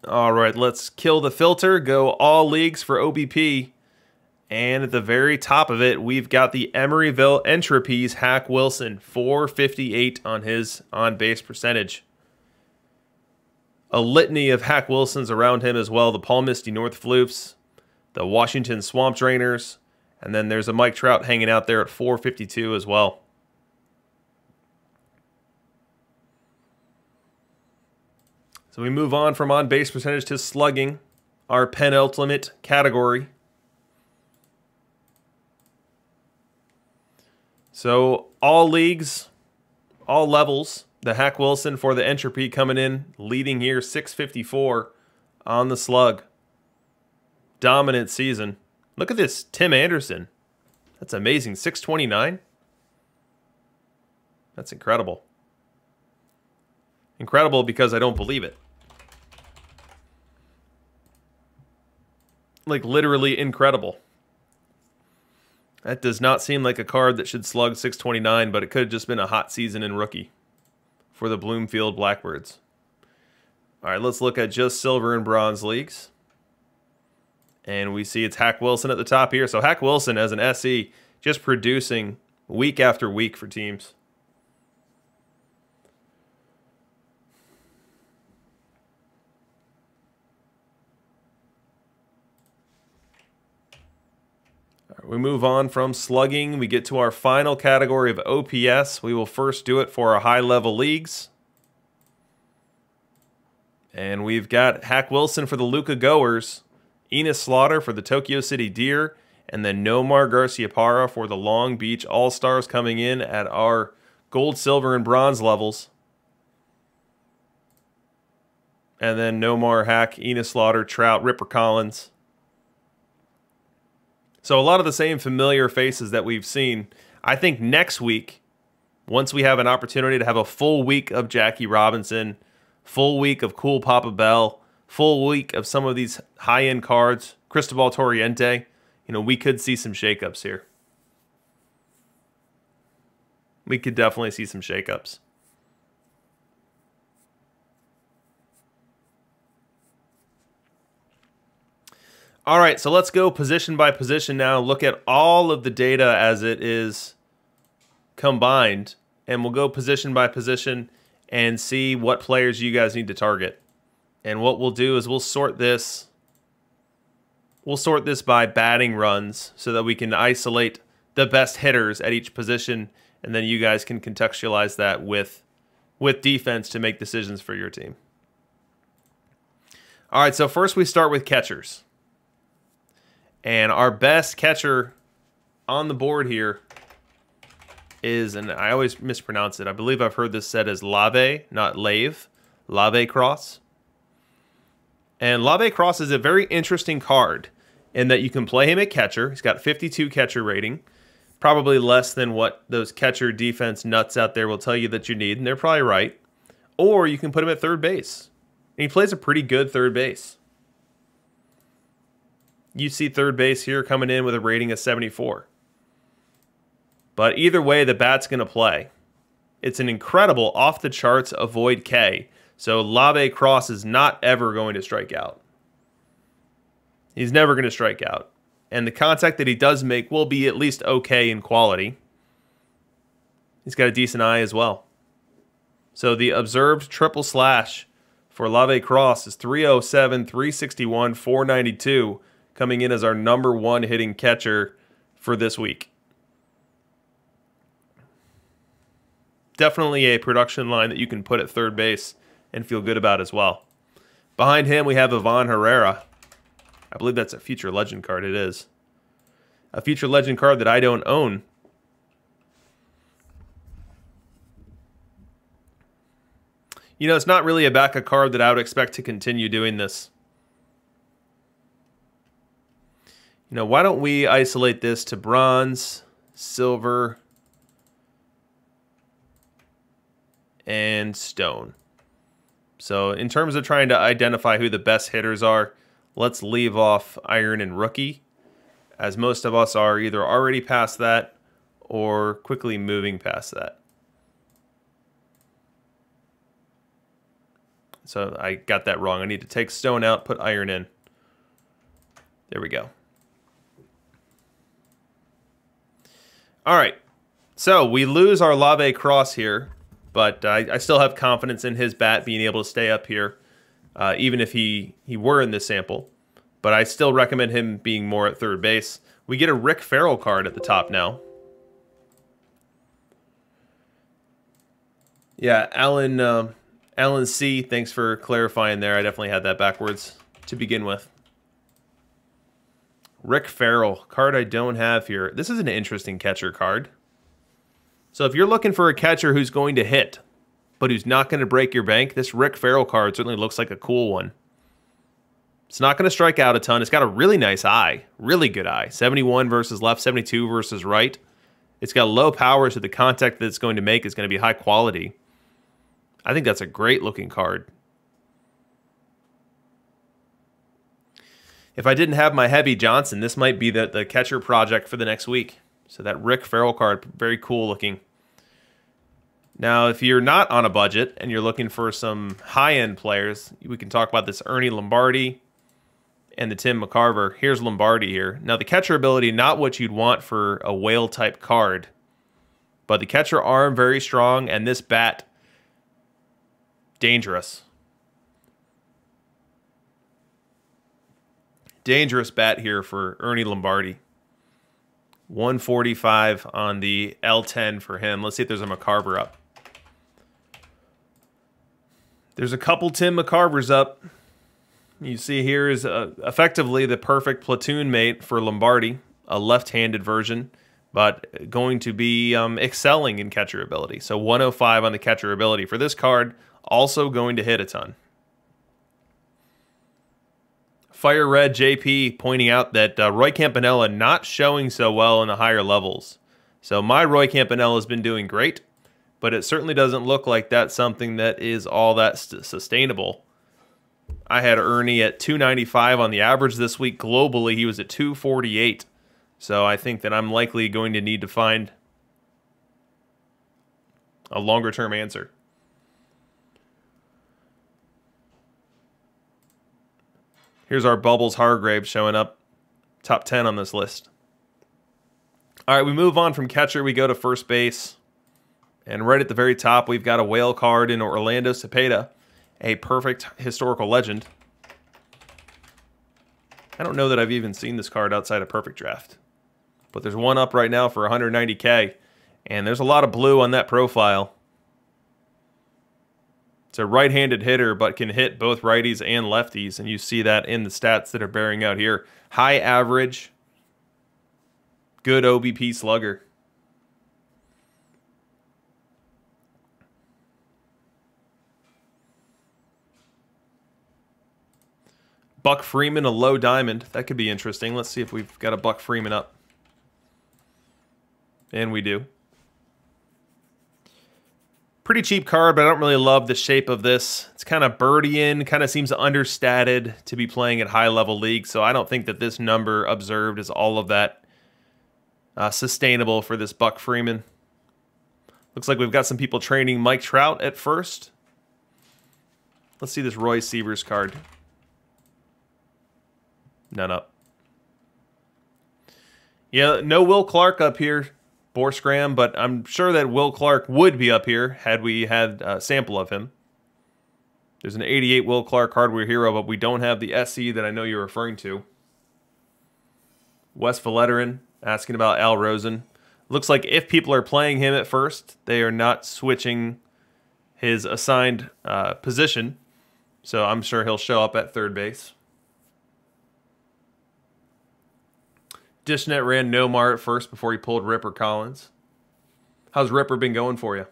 Speaker 1: All right, let's kill the filter, go all leagues for OBP. And at the very top of it, we've got the Emeryville Entropies Hack Wilson, 458 on his on-base percentage. A litany of Hack Wilsons around him as well. The Paul Misty North Floofs, the Washington Swamp Drainers, and then there's a Mike Trout hanging out there at 452 as well. So we move on from on-base percentage to slugging, our penultimate category. So all leagues, all levels, the Hack Wilson for the Entropy coming in, leading here, 654 on the slug. Dominant season. Look at this, Tim Anderson. That's amazing, 629. That's incredible. Incredible because I don't believe it. Like literally incredible. That does not seem like a card that should slug 629, but it could have just been a hot season in rookie for the Bloomfield Blackbirds. All right, let's look at just silver and bronze leagues. And we see it's Hack Wilson at the top here. So Hack Wilson as an SE just producing week after week for teams. We move on from slugging. We get to our final category of OPS. We will first do it for our high-level leagues. And we've got Hack Wilson for the Luca Goers, Enos Slaughter for the Tokyo City Deer, and then Nomar Garciaparra for the Long Beach All-Stars coming in at our gold, silver, and bronze levels. And then Nomar, Hack, Enos Slaughter, Trout, Ripper Collins. So a lot of the same familiar faces that we've seen. I think next week, once we have an opportunity to have a full week of Jackie Robinson, full week of Cool Papa Bell, full week of some of these high-end cards, Cristobal Torriente, you know, we could see some shakeups here. We could definitely see some shakeups. All right, so let's go position by position now. Look at all of the data as it is combined, and we'll go position by position and see what players you guys need to target. And what we'll do is we'll sort this. We'll sort this by batting runs so that we can isolate the best hitters at each position, and then you guys can contextualize that with defense to make decisions for your team. All right, so first we start with catchers. And our best catcher on the board here is, and I always mispronounce it, I believe I've heard this said as Lave, not Lave. Lave Cross. And Lave Cross is a very interesting card in that you can play him at catcher. He's got 52 catcher rating. Probably less than what those catcher defense nuts out there will tell you that you need, and they're probably right. Or you can put him at third base. And he plays a pretty good third base. You see third base here coming in with a rating of 74. But either way, the bat's going to play. It's an incredible off-the-charts avoid K. So Lave Cross is not ever going to strike out. He's never going to strike out. And the contact that he does make will be at least okay in quality. He's got a decent eye as well. So the observed triple slash for Lave Cross is 307, 361, 492, coming in as our #1 hitting catcher for this week. Definitely a production line that you can put at third base and feel good about as well. Behind him, we have Avon Herrera. I believe that's a Future Legend card. It is. A Future Legend card that I don't own. You know, it's not really a back of card that I would expect to continue doing this. You know, why don't we isolate this to bronze, silver, and stone. So in terms of trying to identify who the best hitters are, let's leave off iron and rookie, as most of us are either already past that or quickly moving past that. So I got that wrong. I need to take stone out, put iron in. There we go. All right. So we lose our Lave Cross here, but I still have confidence in his bat being able to stay up here, even if he were in this sample. But I still recommend him being more at third base. We get a Rick Farrell card at the top now. Yeah, Alan C., thanks for clarifying there. I definitely had that backwards to begin with. Rick Farrell, card I don't have here. This is an interesting catcher card. So if you're looking for a catcher who's going to hit, but who's not going to break your bank, this Rick Farrell card certainly looks like a cool one. It's not going to strike out a ton. It's got a really nice eye, really good eye. 71 versus left, 72 versus right. It's got low power, so the contact that it's going to make is going to be high quality. I think that's a great looking card. If I didn't have my Heavy Johnson, this might be the catcher project for the next week. So that Rick Farrell card, very cool looking. Now, if you're not on a budget and you're looking for some high-end players, we can talk about this Ernie Lombardi and the Tim McCarver. Here's Lombardi here. Now, the catcher ability, not what you'd want for a whale-type card, but the catcher arm, very strong, and this bat, dangerous. Dangerous bat here for Ernie Lombardi. 145 on the L10 for him. Let's see if there's a McCarver up. There's a couple Tim McCarvers up. You see here is effectively the perfect platoon mate for Lombardi, a left-handed version, but going to be excelling in catcher ability. So 105 on the catcher ability for this card, also going to hit a ton. Fire Red JP pointing out that Roy Campanella not showing so well in the higher levels. So my Roy Campanella has been doing great, but it certainly doesn't look like that's something that is all that sustainable. I had Ernie at 295 on the average this week. Globally, he was at 248. So I think that I'm likely going to need to find a longer-term answer. Here's our Bubbles Hargrave showing up. Top 10 on this list. All right, we move on from catcher. We go to first base. And right at the very top, we've got a whale card in Orlando Cepeda, a perfect historical legend. I don't know that I've even seen this card outside of Perfect Draft. But there's one up right now for 190K. And there's a lot of blue on that profile. It's a right-handed hitter, but can hit both righties and lefties, and you see that in the stats that are bearing out here. High average, Good OBP slugger. Buck Freeman, a low diamond. That could be interesting. Let's see if we've got a Buck Freeman up. And we do. Pretty cheap card, but I don't really love the shape of this. It's kind of birdie-in, kind of seems understated to be playing at high-level league, so I don't think that this number observed is all of that sustainable for this Buck Freeman. Looks like we've got some people training Mike Trout at first. Let's see this Roy Sievers card. None up. Yeah, no Will Clark up here. Borsgram, but I'm sure that Will Clark would be up here had we had a sample of him. There's an 88 Will Clark Hardware Hero, but we don't have the SE that I know you're referring to. Wes Valletterin asking about Al Rosen. Looks like if people are playing him at first, they are not switching his assigned position, so I'm sure he'll show up at third base. Dishnet ran Nomar at first before he pulled Ripper Collins. How's Ripper been going for you?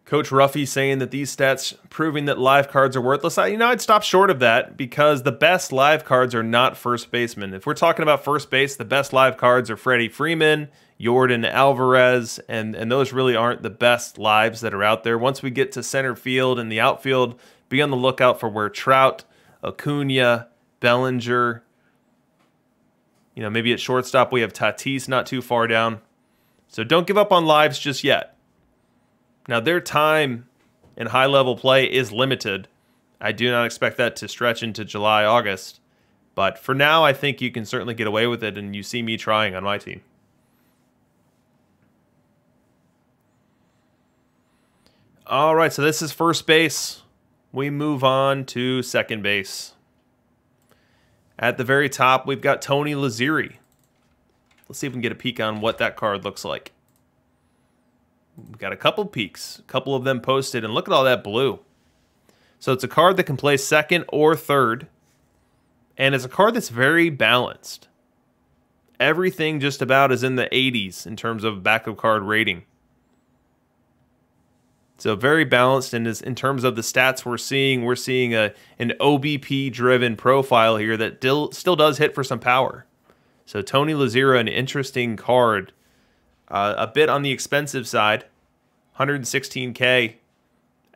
Speaker 1: Coach Ruffy saying that these stats proving that live cards are worthless. I'd stop short of that because the best live cards are not first basemen. If we're talking about first base, the best live cards are Freddie Freeman, Yordan Alvarez, and those really aren't the best lives that are out there. Once we get to center field and the outfield, be on the lookout for where Trout, Acuna, Bellinger, maybe at shortstop we have Tatis not too far down. So don't give up on lives just yet. Now, their time in high-level play is limited. I do not expect that to stretch into July, August. But for now, I think you can certainly get away with it, and you see me trying on my team. All right, so this is first base. We move on to second base. At the very top, we've got Tony Lazier. Let's see if we can get a peek on what that card looks like. We've got a couple peeks, a couple of them posted, and look at all that blue. So it's a card that can play second or third, and it's a card that's very balanced. Everything just about is in the 80s in terms of backup card rating. So very balanced, and in terms of the stats we're seeing an OBP-driven profile here that still does hit for some power. So Tony Lazier, an interesting card. A bit on the expensive side, $116K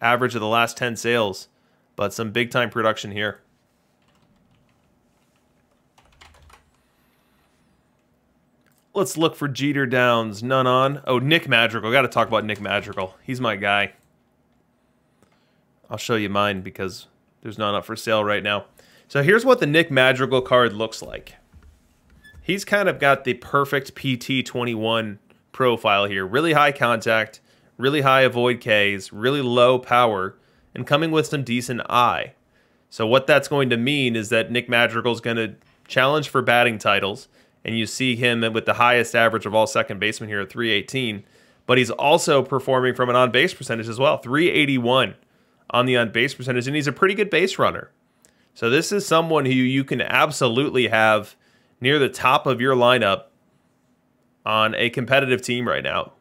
Speaker 1: average of the last 10 sales, but some big-time production here. Let's look for Jeter Downs. None on. Oh, Nick Madrigal. Got to talk about Nick Madrigal. He's my guy. I'll show you mine because there's none up for sale right now. So here's what the Nick Madrigal card looks like. He's kind of got the perfect PT21 profile here. Really high contact, really high avoid Ks, really low power, and coming with some decent eye. So what that's going to mean is that Nick Madrigal is going to challenge for batting titles, and you see him with the highest average of all second basemen here at 318, but he's also performing from an on-base percentage as well, 381 on the on-base percentage, and he's a pretty good base runner. So this is someone who you can absolutely have near the top of your lineup on a competitive team right now,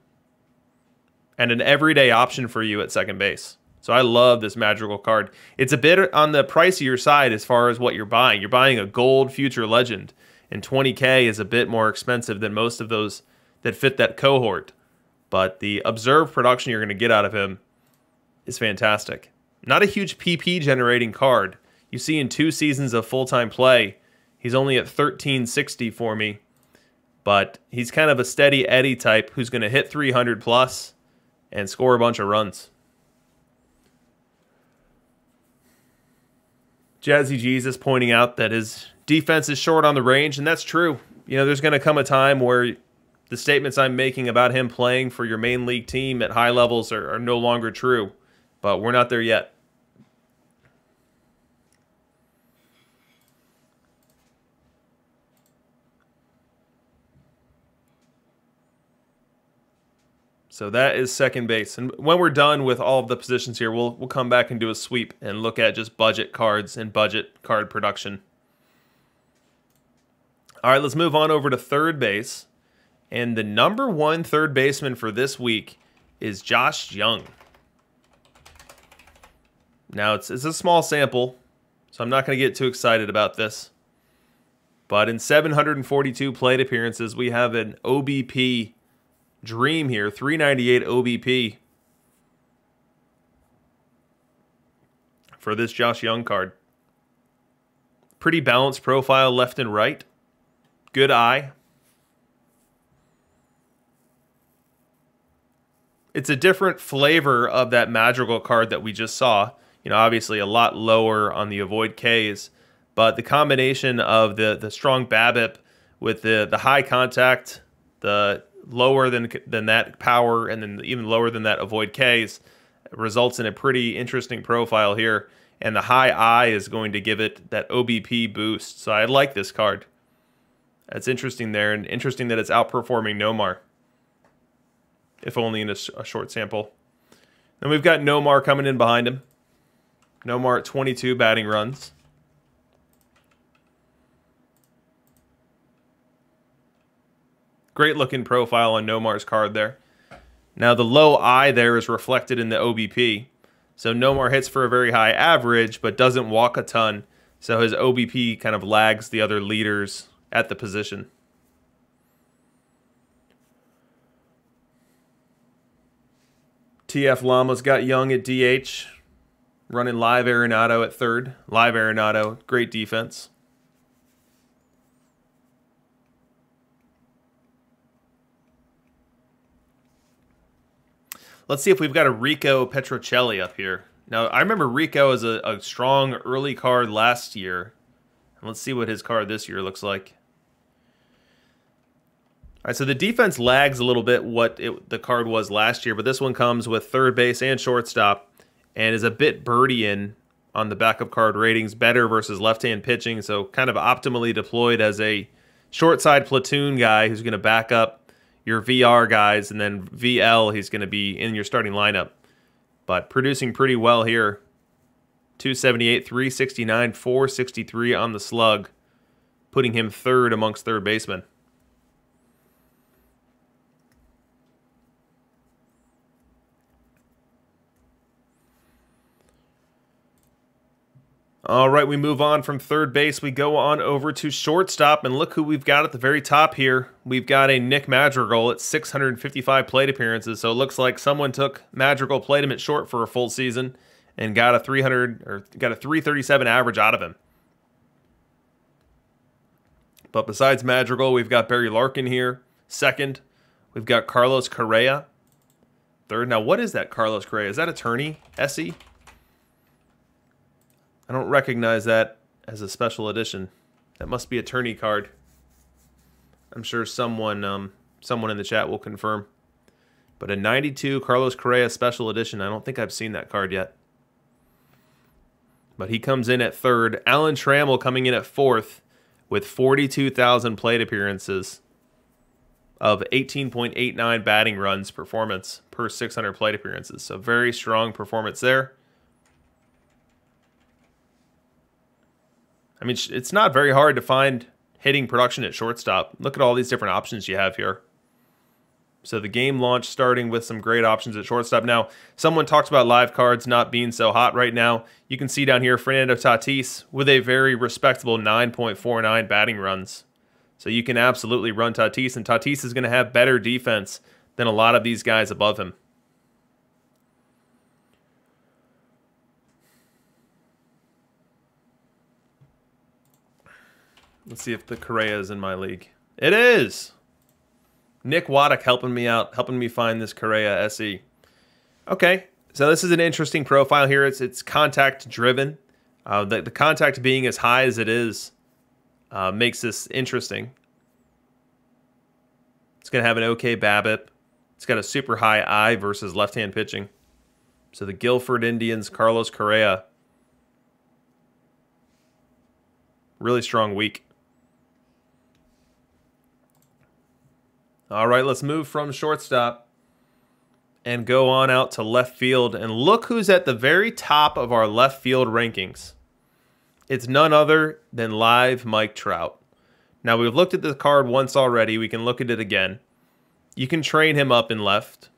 Speaker 1: and an everyday option for you at second base. So I love this Madrigal card. It's a bit on the pricier side as far as what you're buying. You're buying a gold future legend, and 20K is a bit more expensive than most of those that fit that cohort. But the observed production you're going to get out of him is fantastic. Not a huge PP generating card. You see in 2 seasons of full-time play, he's only at 1360 for me. But he's kind of a steady Eddie type who's going to hit 300 plus and score a bunch of runs. Jazzy Jesus pointing out that his defense is short on the range, and that's true. There's going to come a time where the statements I'm making about him playing for your main league team at high levels are no longer true, but we're not there yet. So that is second base. And when we're done with all of the positions here, we'll come back and do a sweep and look at just budget cards and budget card production. All right, let's move on over to third base. And the number one third baseman for this week is Josh Jung. Now, it's a small sample, so I'm not going to get too excited about this. But in 742 plate appearances, we have an OBP dream here, 398 OBP for this Josh Jung card. Pretty balanced profile left and right. Good eye. It's a different flavor of that Madrigal card that we just saw. You know, obviously a lot lower on the avoid Ks, but the combination of the strong BABIP with the high contact, the lower than that power, and then even lower than that avoid Ks results in a pretty interesting profile here. And the high I is going to give it that OBP boost. So I like this card. That's interesting there, and interesting that it's outperforming Nomar, if only in a short sample. Then we've got Nomar coming in behind him. Nomar at 22 batting runs. Great looking profile on Nomar's card there. Now the low I there is reflected in the OBP. So Nomar hits for a very high average, but doesn't walk a ton. So his OBP kind of lags the other leaders at the position. TF Llama's got Young at DH. Running Live Arenado at third. Live Arenado, great defense. Let's see if we've got a Rico Petrocelli up here. Now, I remember Rico as a strong early card last year. And let's see what his card this year looks like. All right, so the defense lags a little bit what the card was last year, but this one comes with third base and shortstop and is a bit birdie-in on the backup card ratings, better versus left-hand pitching, so kind of optimally deployed as a short side platoon guy who's going to back up your VR guys, and then VL, he's going to be in your starting lineup. But producing pretty well here. 278, 369, 463 on the slug, putting him third amongst third basemen. All right, we move on from third base. We go on over to shortstop, and look who we've got at the very top here. We've got a Nick Madrigal at 655 plate appearances, so it looks like someone took Madrigal, played him at short for a full season, and got a 337 average out of him. But besides Madrigal, we've got Barry Larkin here, second. We've got Carlos Correa, third. Now, what is that Carlos Correa? Is that attorney? SE? I don't recognize that as a special edition. That must be a tourney card. I'm sure someone in the chat will confirm. But a 92 Carlos Correa special edition. I don't think I've seen that card yet. But he comes in at third. Alan Trammell coming in at fourth with 42,000 plate appearances of 18.89 batting runs performance per 600 plate appearances. So very strong performance there. I mean, it's not very hard to find hitting production at shortstop. Look at all these different options you have here. So the game launched starting with some great options at shortstop. Now, someone talks about live cards not being so hot right now. You can see down here Fernando Tatis with a very respectable 9.49 batting runs. So you can absolutely run Tatis, and Tatis is going to have better defense than a lot of these guys above him. Let's see if the Correa is in my league. It is! Nick Waddick helping me out, helping me find this Correa SE. Okay, so this is an interesting profile here. It's contact driven. The contact being as high as it is makes this interesting. It's going to have an okay BABIP. It's got a super high I versus left-hand pitching. So the Guilford Indians, Carlos Correa. Really strong week. All right, let's move from shortstop and go on out to left field. And look who's at the very top of our left field rankings. It's none other than live Mike Trout. Now, we've looked at the card once already. We can look at it again. You can train him up in left.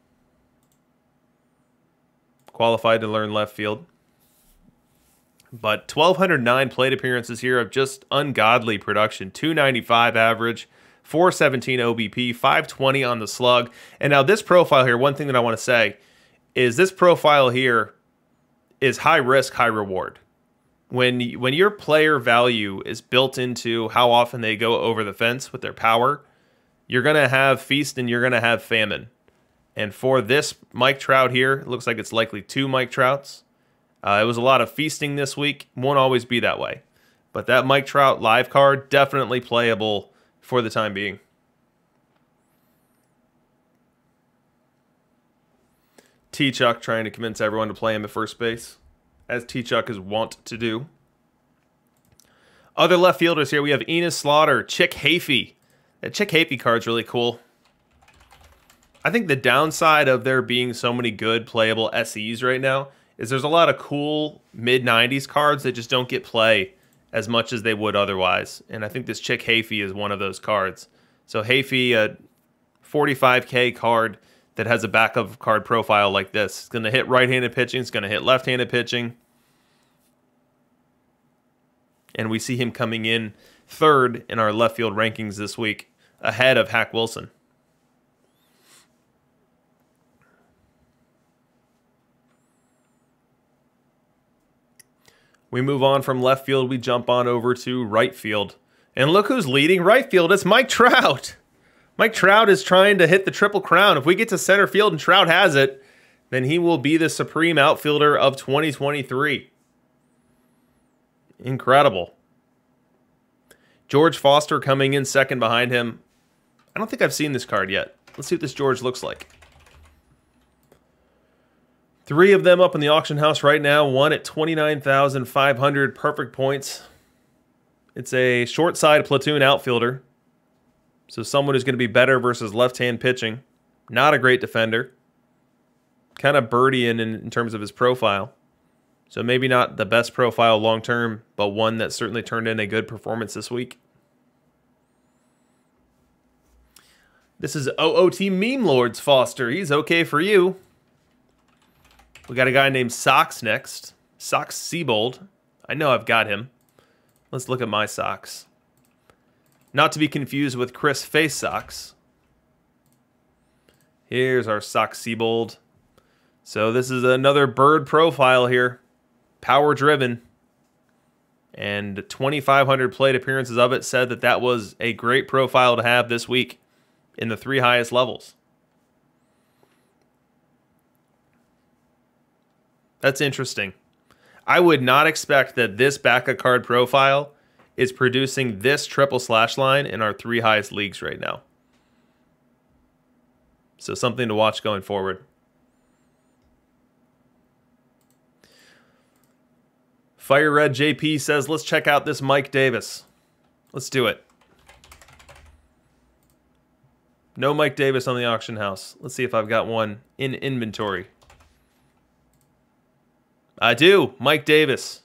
Speaker 1: Qualified to learn left field. But 1,209 plate appearances here of just ungodly production. 295 average, 417 OBP, 520 on the slug. And now this profile here, one thing that I want to say is this profile here is high risk, high reward. When your player value is built into how often they go over the fence with their power, you're going to have feast and you're going to have famine. And for this Mike Trout here, it looks like it's likely 2 Mike Trouts. It was a lot of feasting this week. Won't always be that way. But that Mike Trout live card, definitely playable for the time being. T-Chuck trying to convince everyone to play him at first base, as T-Chuck is wont to do. Other left fielders here, we have Enos Slaughter, Chick Hafey. That Chick Hafey card's really cool. I think the downside of there being so many good playable SEs right now is there's a lot of cool mid-90s cards that just don't get play as much as they would otherwise. And I think this Chick Hafey is one of those cards. So Hafey, a 45K card that has a backup card profile like this. It's going to hit right-handed pitching. It's going to hit left-handed pitching. And we see him coming in third in our left field rankings this week, ahead of Hack Wilson. We move on from left field. We jump on over to right field. And look who's leading right field. It's Mike Trout. Mike Trout is trying to hit the Triple Crown. If we get to center field and Trout has it, then he will be the supreme outfielder of 2023. Incredible. George Foster coming in second behind him. I don't think I've seen this card yet. Let's see what this George looks like. 3 of them up in the auction house right now. One at 29,500 perfect points. It's a short side platoon outfielder. So someone who's going to be better versus left-hand pitching. Not a great defender. Kind of birdie in terms of his profile. So maybe not the best profile long-term, but one that certainly turned in a good performance this week. This is OOT Meme Lords Foster. He's okay for you. We got a guy named Sox next. Sox Seabold. I know I've got him. Let's look at my Sox. Not to be confused with Chris Face Sox. Here's our Sox Seabold. So this is another bird profile here. Power driven. And 2,500 plate appearances of it said that that was a great profile to have this week in the 3 highest levels. That's interesting. I would not expect that this backup card profile is producing this triple slash line in our 3 highest leagues right now. So something to watch going forward. Fire Red JP says, let's check out this Mike Davis. Let's do it. No Mike Davis on the auction house. Let's see if I've got one in inventory. I do. Mike Davis.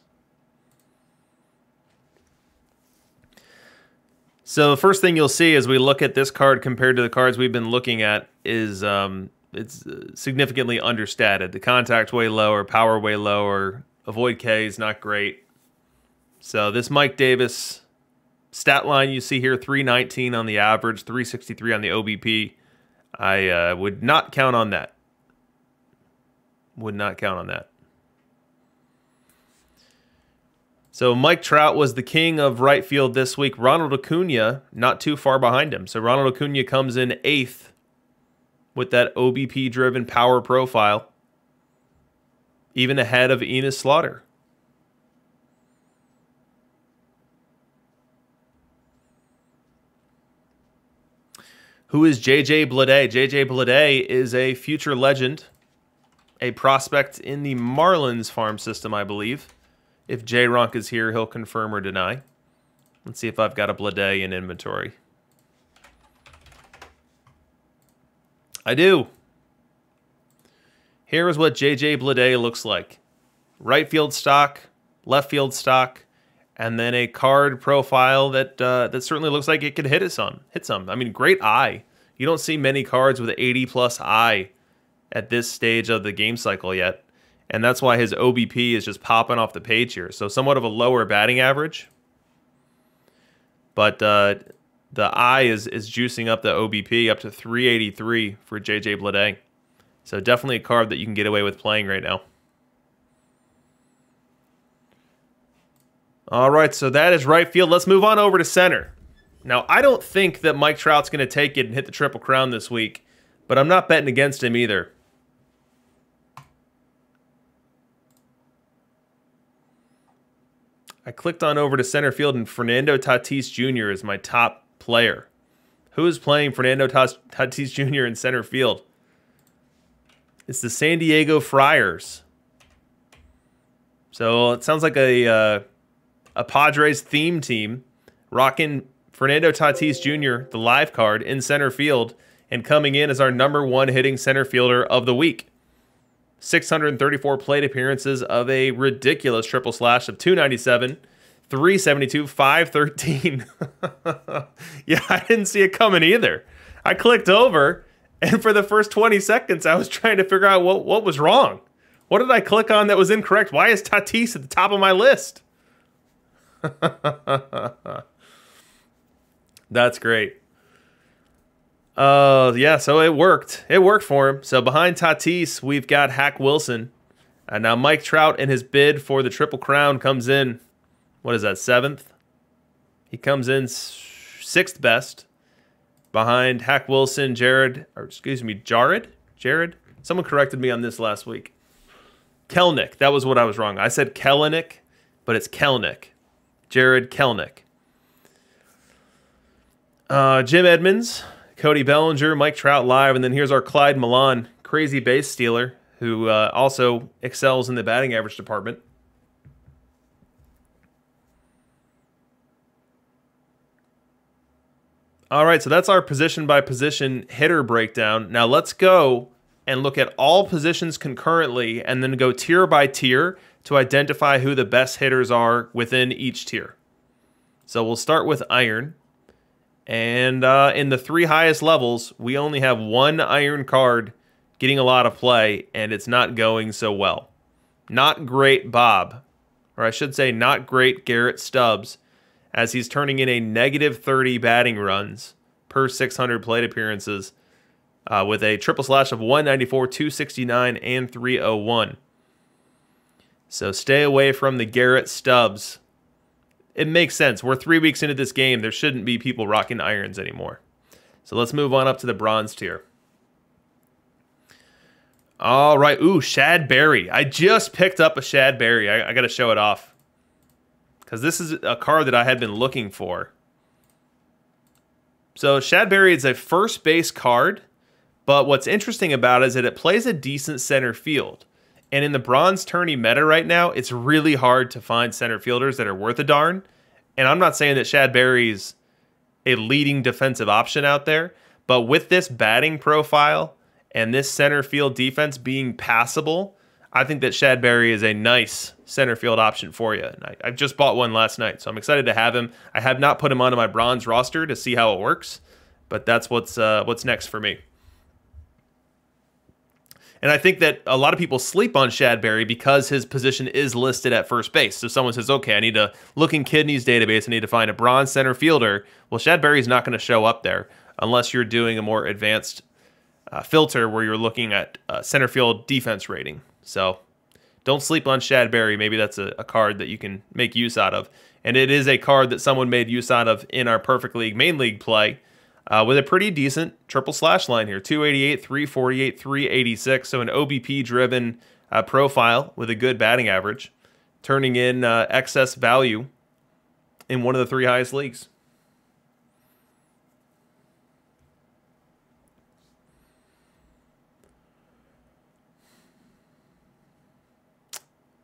Speaker 1: So the first thing you'll see as we look at this card compared to the cards we've been looking at is it's significantly understated. The contact way lower, power way lower, avoid K is not great. So this Mike Davis stat line you see here, 319 on the average, 363 on the OBP. I would not count on that. Would not count on that. So Mike Trout was the king of right field this week. Ronald Acuna not too far behind him. So Ronald Acuna comes in 8th with that OBP-driven power profile, even ahead of Enos Slaughter. Who is JJ Bleday? JJ Bleday is a future legend, a prospect in the Marlins farm system, I believe. If J-Ronk is here, he'll confirm or deny. Let's see if I've got a Bleday in inventory. I do. here is what J.J. Bleday looks like. Right field stock, left field stock, and then a card profile that that certainly looks like it could hit some. I mean, great eye. You don't see many cards with an 80-plus eye at this stage of the game cycle yet, and that's why his OBP is just popping off the page here. So somewhat of a lower batting average, but the eye is juicing up the OBP up to 383 for J.J. Bleday. So definitely a card that you can get away with playing right now. All right, so that is right field. Let's move on over to center. Now, I don't think that Mike Trout's going to take it and hit the Triple Crown this week, but I'm not betting against him either. I clicked on over to center field, and Fernando Tatis Jr. is my top player. Who is playing Fernando Tatis Jr. in center field? It's the San Diego Friars. So it sounds like a Padres theme team rocking Fernando Tatis Jr., the live card, in center field, and coming in as our #1 hitting center fielder of the week. 634 plate appearances of a ridiculous triple slash of 297, 372, 513. Yeah, I didn't see it coming either. I clicked over, and for the first 20 seconds, I was trying to figure out what was wrong. What did I click on that was incorrect? Why is Tatis at the top of my list? That's great. Yeah, so it worked. It worked for him. So behind Tatis, we've got Hack Wilson. And now Mike Trout in his bid for the Triple Crown comes in, what is that, 7th? He comes in 6th best. Behind Hack Wilson, Jared. Someone corrected me on this last week. Kelenic. That was what I was wrong. I said Kelenic, but it's Kelenic. Jared Kelenic. Jim Edmonds, Cody Bellinger, Mike Trout live, and then here's our Clyde Milan, crazy base stealer, who also excels in the batting average department. All right, so that's our position-by-position hitter breakdown. Now let's go and look at all positions concurrently and then go tier by tier to identify who the best hitters are within each tier. So we'll start with iron. And in the 3 highest levels, we only have 1 iron card getting a lot of play, and it's not going so well. Not great Bob, or I should say not great Garrett Stubbs, as he's turning in a -30 batting runs per 600 plate appearances with a triple slash of 194, 269, and 301. So stay away from the Garrett Stubbs. It makes sense. We're 3 weeks into this game. There shouldn't be people rocking irons anymore. So let's move on up to the bronze tier. All right. Ooh, Shad Berry. I just picked up a Shad Berry. I got to show it off, because this is a card that I had been looking for. So Shad Berry is a first base card, but what's interesting about it is that it plays a decent center field. And in the bronze tourney meta right now, it's really hard to find center fielders that are worth a darn. And I'm not saying that Shad Berry's a leading defensive option out there, but with this batting profile and this center field defense being passable, I think that Shad Berry is a nice center field option for you. And I just bought one last night, so I'm excited to have him. I have not put him onto my bronze roster to see how it works, but that's what's next for me. And I think that a lot of people sleep on Shad Berry because his position is listed at first base. So someone says, okay, I need to look in Kidney's database. I need to find a bronze center fielder. Well, Shad Berry's not going to show up there unless you're doing a more advanced filter where you're looking at center field defense rating. So don't sleep on Shad Berry. Maybe that's a card that you can make use out of. And it is a card that someone made use out of in our Perfect League main league play. With a pretty decent triple slash line here, 288, 348, 386. So an OBP-driven profile with a good batting average, turning in excess value in one of the 3 highest leagues.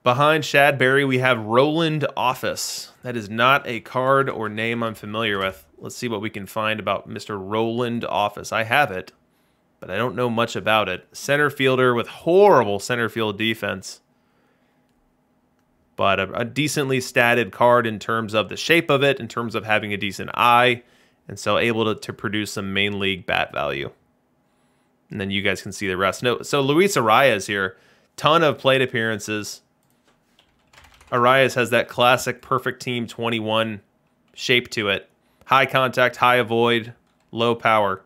Speaker 1: Behind Shad Berry, we have Roland Office. That is not a card or name I'm familiar with. Let's see what we can find about Mr. Roland Office. I have it. but I don't know much about it. Center fielder with horrible center field defense, but a decently statted card in terms of the shape of it, in terms of having a decent eye, and so able to produce some main league bat value. And then you guys can see the rest. No, so Luis Arias here, ton of plate appearances. Arias has that classic perfect team 21 shape to it. High contact, high avoid, low power.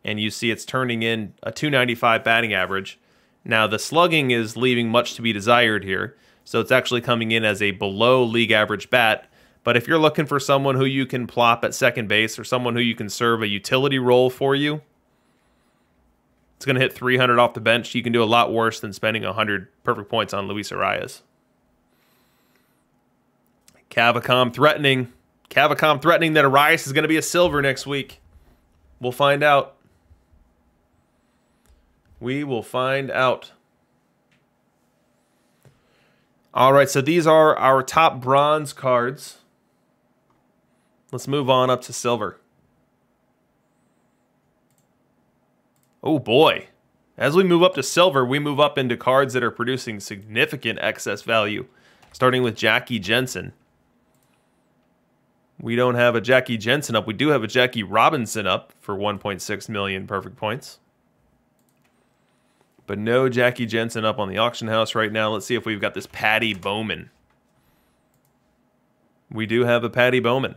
Speaker 1: And you see it's turning in a 295 batting average. Now the slugging is leaving much to be desired here. So it's actually coming in as a below league average bat. But if you're looking for someone who you can plop at second base or someone who you can serve a utility role for you, it's going to hit 300 off the bench. You can do a lot worse than spending 100 perfect points on Luis Arias. Cavacom threatening that Arias is going to be a silver next week. We'll find out. We will find out. All right, so these are our top bronze cards. Let's move on up to silver. Oh boy. As we move up to silver, we move up into cards that are producing significant excess value, starting with Jackie Jensen. We don't have a Jackie Jensen up. We do have a Jackie Robinson up for 1.6 million perfect points. But no Jackie Jensen up on the auction house right now. Let's see if we've got this Patty Bowman. We do have a Patty Bowman.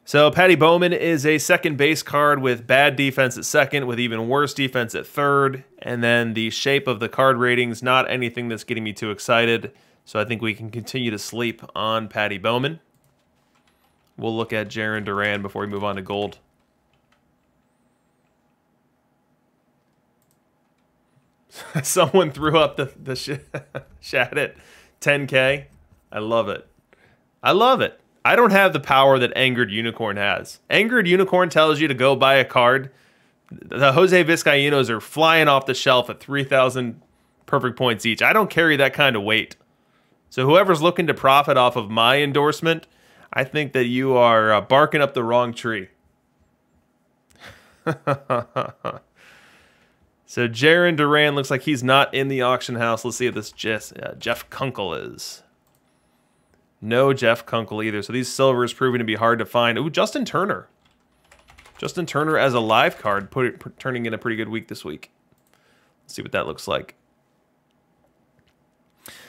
Speaker 1: So Patty Bowman is a second base card with bad defense at second, with even worse defense at third. And then the shape of the card ratings, not anything that's getting me too excited. So I think we can continue to sleep on Patty Bowman. We'll look at Jarren Duran before we move on to gold. Someone threw up the Shad at 10K. I love it. I love it. I don't have the power that Angered Unicorn has. Angered Unicorn tells you to go buy a card. The Jose Vizcaínos are flying off the shelf at 3,000 perfect points each. I don't carry that kind of weight. So whoever's looking to profit off of my endorsement, I think that you are barking up the wrong tree. So Jarren Duran looks like he's not in the auction house. Let's see if this Jeff Kunkel is. No Jeff Kunkel either. So these silvers proving to be hard to find. Ooh, Justin Turner. Justin Turner as a live card, turning in a pretty good week this week. Let's see what that looks like.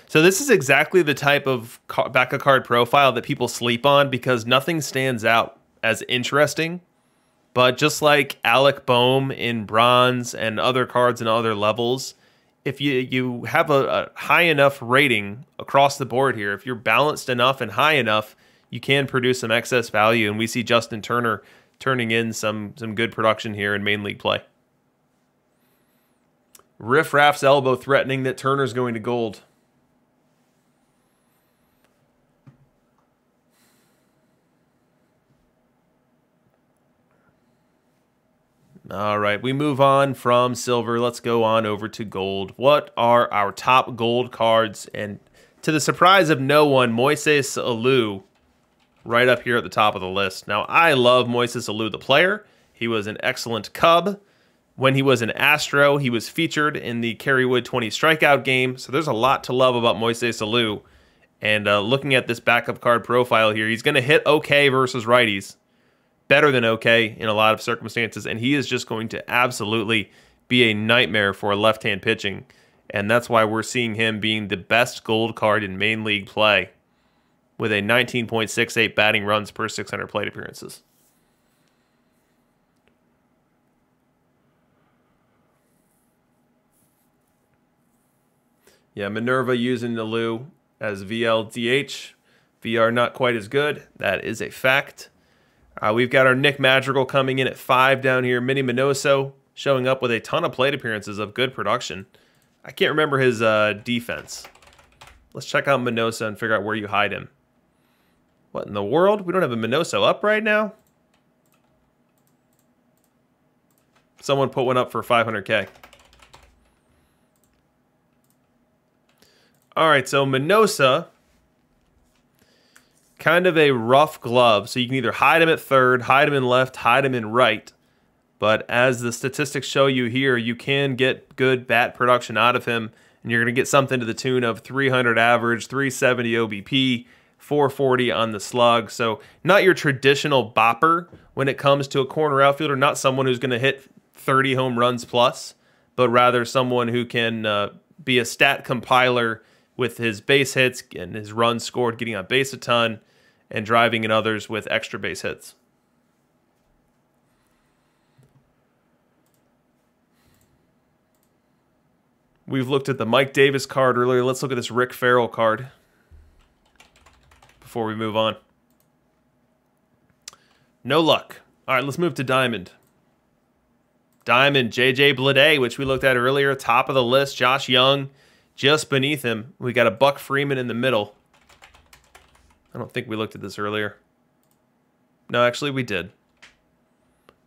Speaker 1: So this is exactly the type of back of card profile that people sleep on because nothing stands out as interesting. But just like Alec Boehm in bronze and other cards in other levels, if you have a high enough rating across the board here, if you're balanced enough and high enough, you can produce some excess value. And we see Justin Turner turning in some good production here in main league play. Riff Raff's elbow threatening that Turner's going to gold. All right, we move on from silver. Let's go on over to gold. What are our top gold cards? And to the surprise of no one, Moises Alou right up here at the top of the list. Now, I love Moises Alou, the player. He was an excellent Cub. When he was an Astro, he was featured in the Kerrywood 20 strikeout game. So there's a lot to love about Moises Alou. And looking at this backup card profile here, he's going to hit okay versus righties. Better than okay in a lot of circumstances, and he is just going to absolutely be a nightmare for left-hand pitching, and that's why we're seeing him being the best gold card in main league play with a 19.68 batting runs per 600 plate appearances. Yeah, Minerva using Alou as VLDH. VR not quite as good. That is a fact. We've got our Nick Madrigal coming in at 5 down here. Minnie Minoso showing up with a ton of plate appearances of good production. I can't remember his defense. Let's check out Minoso and figure out where you hide him. What in the world? We don't have a Minoso up right now? Someone put one up for 500K. All right, so Minoso, kind of a rough glove. So you can either hide him at third, hide him in left, hide him in right. But as the statistics show you here, you can get good bat production out of him, and you're going to get something to the tune of 300 average, 370 OBP, 440 on the slug. So not your traditional bopper when it comes to a corner outfielder, not someone who's going to hit 30 home runs plus, but rather someone who can be a stat compiler with his base hits and his runs scored, getting on base a ton, and driving in others with extra base hits. We've looked at the Mike Davis card earlier. Let's look at this Rick Farrell card before we move on. No luck. All right, let's move to Diamond. Diamond, J.J. Bleday, which we looked at earlier, top of the list. Josh Young, just beneath him. We got a Buck Freeman in the middle. I don't think we looked at this earlier. No, actually, we did.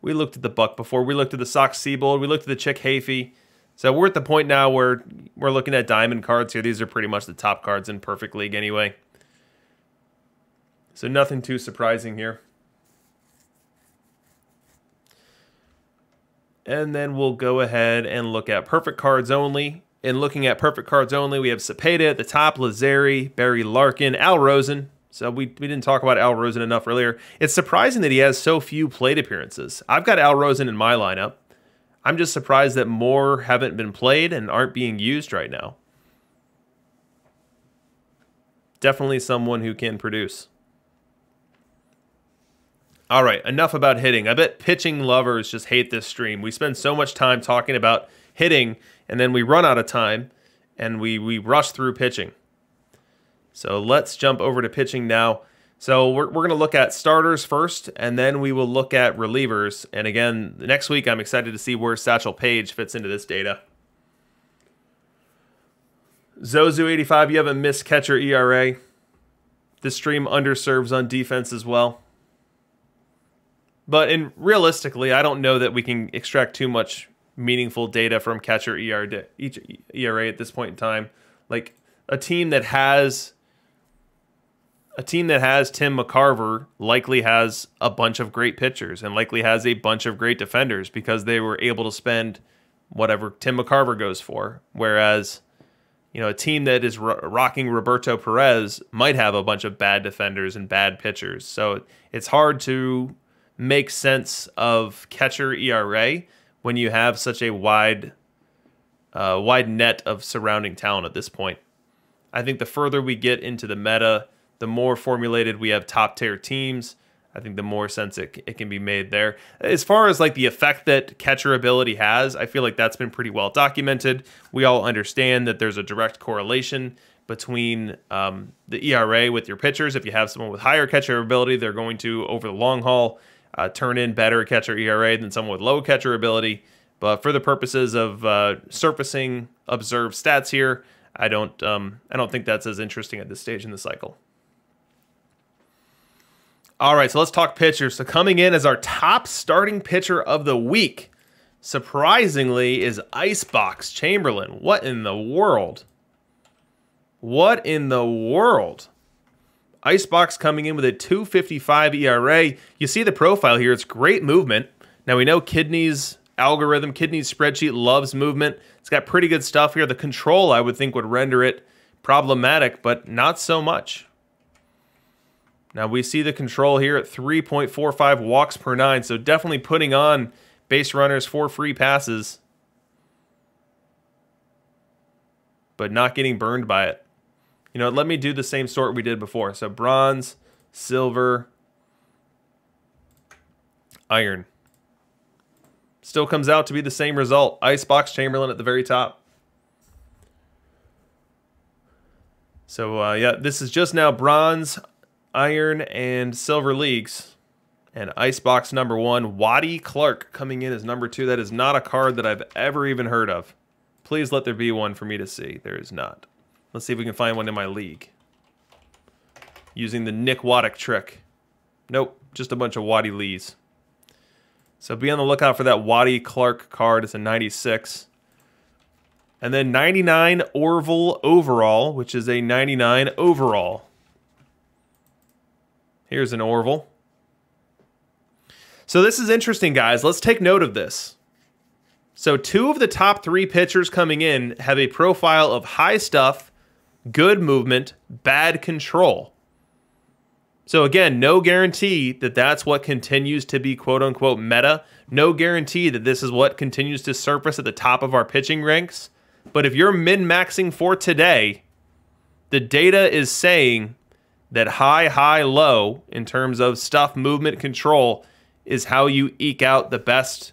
Speaker 1: We looked at the Buck before. We looked at the Sox Seabold. We looked at the Chick Hafey. So we're at the point now where we're looking at Diamond cards here. These are pretty much the top cards in Perfect League anyway. So nothing too surprising here. And then we'll go ahead and look at Perfect Cards Only. In looking at Perfect Cards Only, we have Cepeda at the top, Lazier, Barry Larkin, Al Rosen. So we didn't talk about Al Rosen enough earlier. It's surprising that he has so few plate appearances. I've got Al Rosen in my lineup. I'm just surprised that more haven't been played and aren't being used right now. Definitely someone who can produce. All right, enough about hitting. I bet pitching lovers just hate this stream. We spend so much time talking about hitting, and then we run out of time, and we rush through pitching. So let's jump over to pitching now. So we're going to look at starters first, and then we will look at relievers. And again, next week, I'm excited to see where Satchel Paige fits into this data. Zozu85, you have a missed catcher ERA. This stream underserves on defense as well. But realistically, I don't know that we can extract too much meaningful data from catcher ERA at this point in time. Like a team that has Tim McCarver likely has a bunch of great pitchers and likely has a bunch of great defenders because they were able to spend whatever Tim McCarver goes for. Whereas, you know, a team that is rocking Roberto Perez might have a bunch of bad defenders and bad pitchers. So it's hard to make sense of catcher ERA when you have such a wide net of surrounding talent at this point. I think the further we get into the meta, the more formulated we have top tier teams, I think the more sense it can be made there. As far as like the effect that catcher ability has, I feel like that's been pretty well documented. We all understand that there's a direct correlation between the ERA with your pitchers. If you have someone with higher catcher ability, they're going to, over the long haul, turn in better catcher ERA than someone with low catcher ability. But for the purposes of surfacing observed stats here, I don't think that's as interesting at this stage in the cycle. All right, so let's talk pitchers. So coming in as our top starting pitcher of the week, surprisingly, is Icebox Chamberlain. What in the world? What in the world? Icebox coming in with a 2.55 ERA. You see the profile here. It's great movement. Now we know Kidney's algorithm, Kidney's spreadsheet loves movement. It's got pretty good stuff here. The control, I would think, would render it problematic, but not so much. Now we see the control here at 3.45 walks per 9, so definitely putting on base runners for free passes, but not getting burned by it. You know, let me do the same sort we did before. So bronze, silver, iron. Still comes out to be the same result. Icebox Chamberlain at the very top. So yeah, this is just now bronze, iron, and silver leagues. And Icebox number 1, Waddy Clark coming in as number 2. That is not a card that I've ever even heard of. Please let there be one for me to see. There is not. Let's see if we can find one in my league. Using the Nick Waddick trick. Nope, just a bunch of Waddy Lees. So be on the lookout for that Waddy Clark card. It's a 96. And then 99 Orville Overall, which is a 99 overall. Here's an Orville. So this is interesting, guys. Let's take note of this. So 2 of the top 3 pitchers coming in have a profile of high stuff, good movement, bad control. So again, no guarantee that that's what continues to be quote-unquote meta. No guarantee that this is what continues to surface at the top of our pitching ranks. But if you're min-maxing for today, the data is saying that high, high, low in terms of stuff, movement, control is how you eke out the best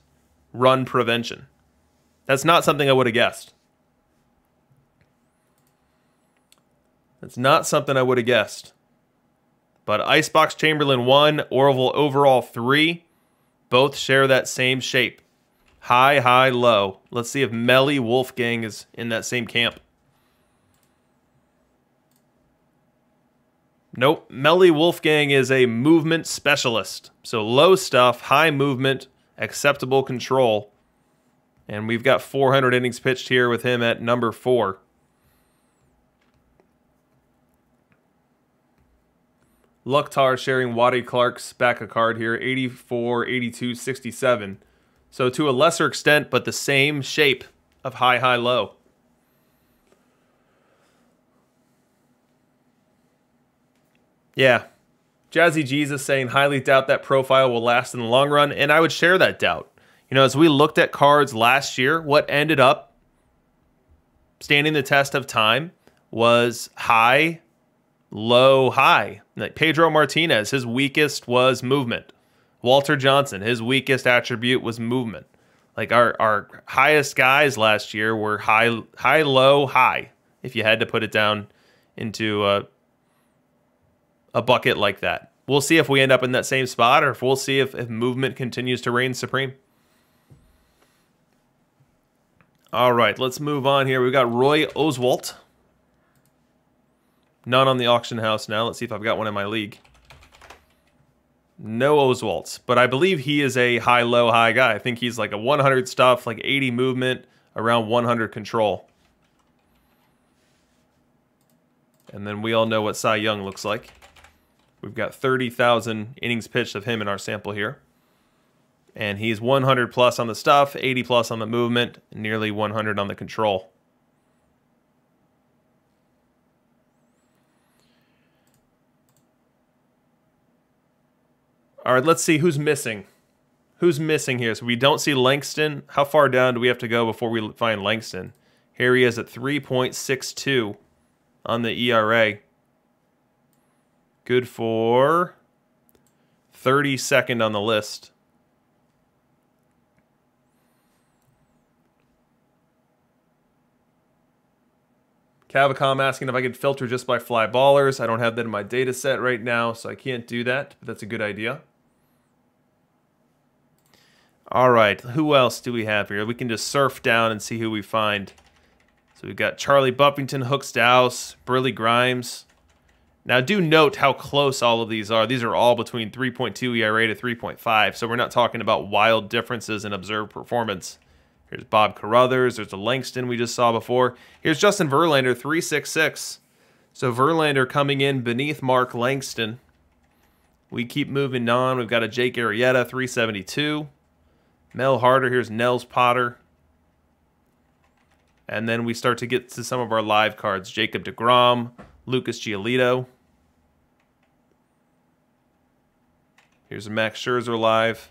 Speaker 1: run prevention. That's not something I would have guessed. That's not something I would have guessed. But Icebox Chamberlain 1, Orville overall 3, both share that same shape. High, high, low. Let's see if Melly Wolfgang is in that same camp. Nope, Melly Wolfgang is a movement specialist. So low stuff, high movement, acceptable control. And we've got 400 innings pitched here with him at number 4. Lukhtar sharing Waddy Clark's back a card here, 84, 82, 67. So to a lesser extent, but the same shape of high, high, low. Yeah. Jazzy Jesus saying, highly doubt that profile will last in the long run, and I would share that doubt. You know, as we looked at cards last year, what ended up standing the test of time was high, low, high. Like Pedro Martinez, his weakest was movement. Walter Johnson, his weakest attribute was movement. Like our highest guys last year were high, low, high, if you had to put it down into a bucket like that. We'll see if we end up in that same spot, or if we'll see if movement continues to reign supreme. All right, let's move on here. We've got Roy Oswalt. None on the auction house now. Let's see if I've got one in my league. No Oswalts, but I believe he is a high, low, high guy. I think he's like a 100 stuff, like 80 movement, around 100 control. And then we all know what Cy Young looks like. We've got 30,000 innings pitched of him in our sample here. And he's 100 plus on the stuff, 80 plus on the movement, and nearly 100 on the control. All right, let's see who's missing. Who's missing here? So we don't see Langston. How far down do we have to go before we find Langston? Here he is at 3.62 on the ERA. Good for 32nd on the list. Cavacom asking if I could filter just by fly ballers. I don't have that in my data set right now, so I can't do that, but that's a good idea. All right, who else do we have here? We can just surf down and see who we find. So we've got Charlie Buffington, Hooks Dowse, Burley Grimes. Now do note how close all of these are. These are all between 3.2 ERA to 3.5, so we're not talking about wild differences in observed performance. Here's Bob Carruthers. There's the Langston we just saw before. Here's Justin Verlander, 3.66. So Verlander coming in beneath Mark Langston. We keep moving on. We've got a Jake Arrieta, 3.72. Mel Harder. Here's Nels Potter. And then we start to get to some of our live cards. Jacob deGrom, Lucas Giolito. Here's a Max Scherzer live.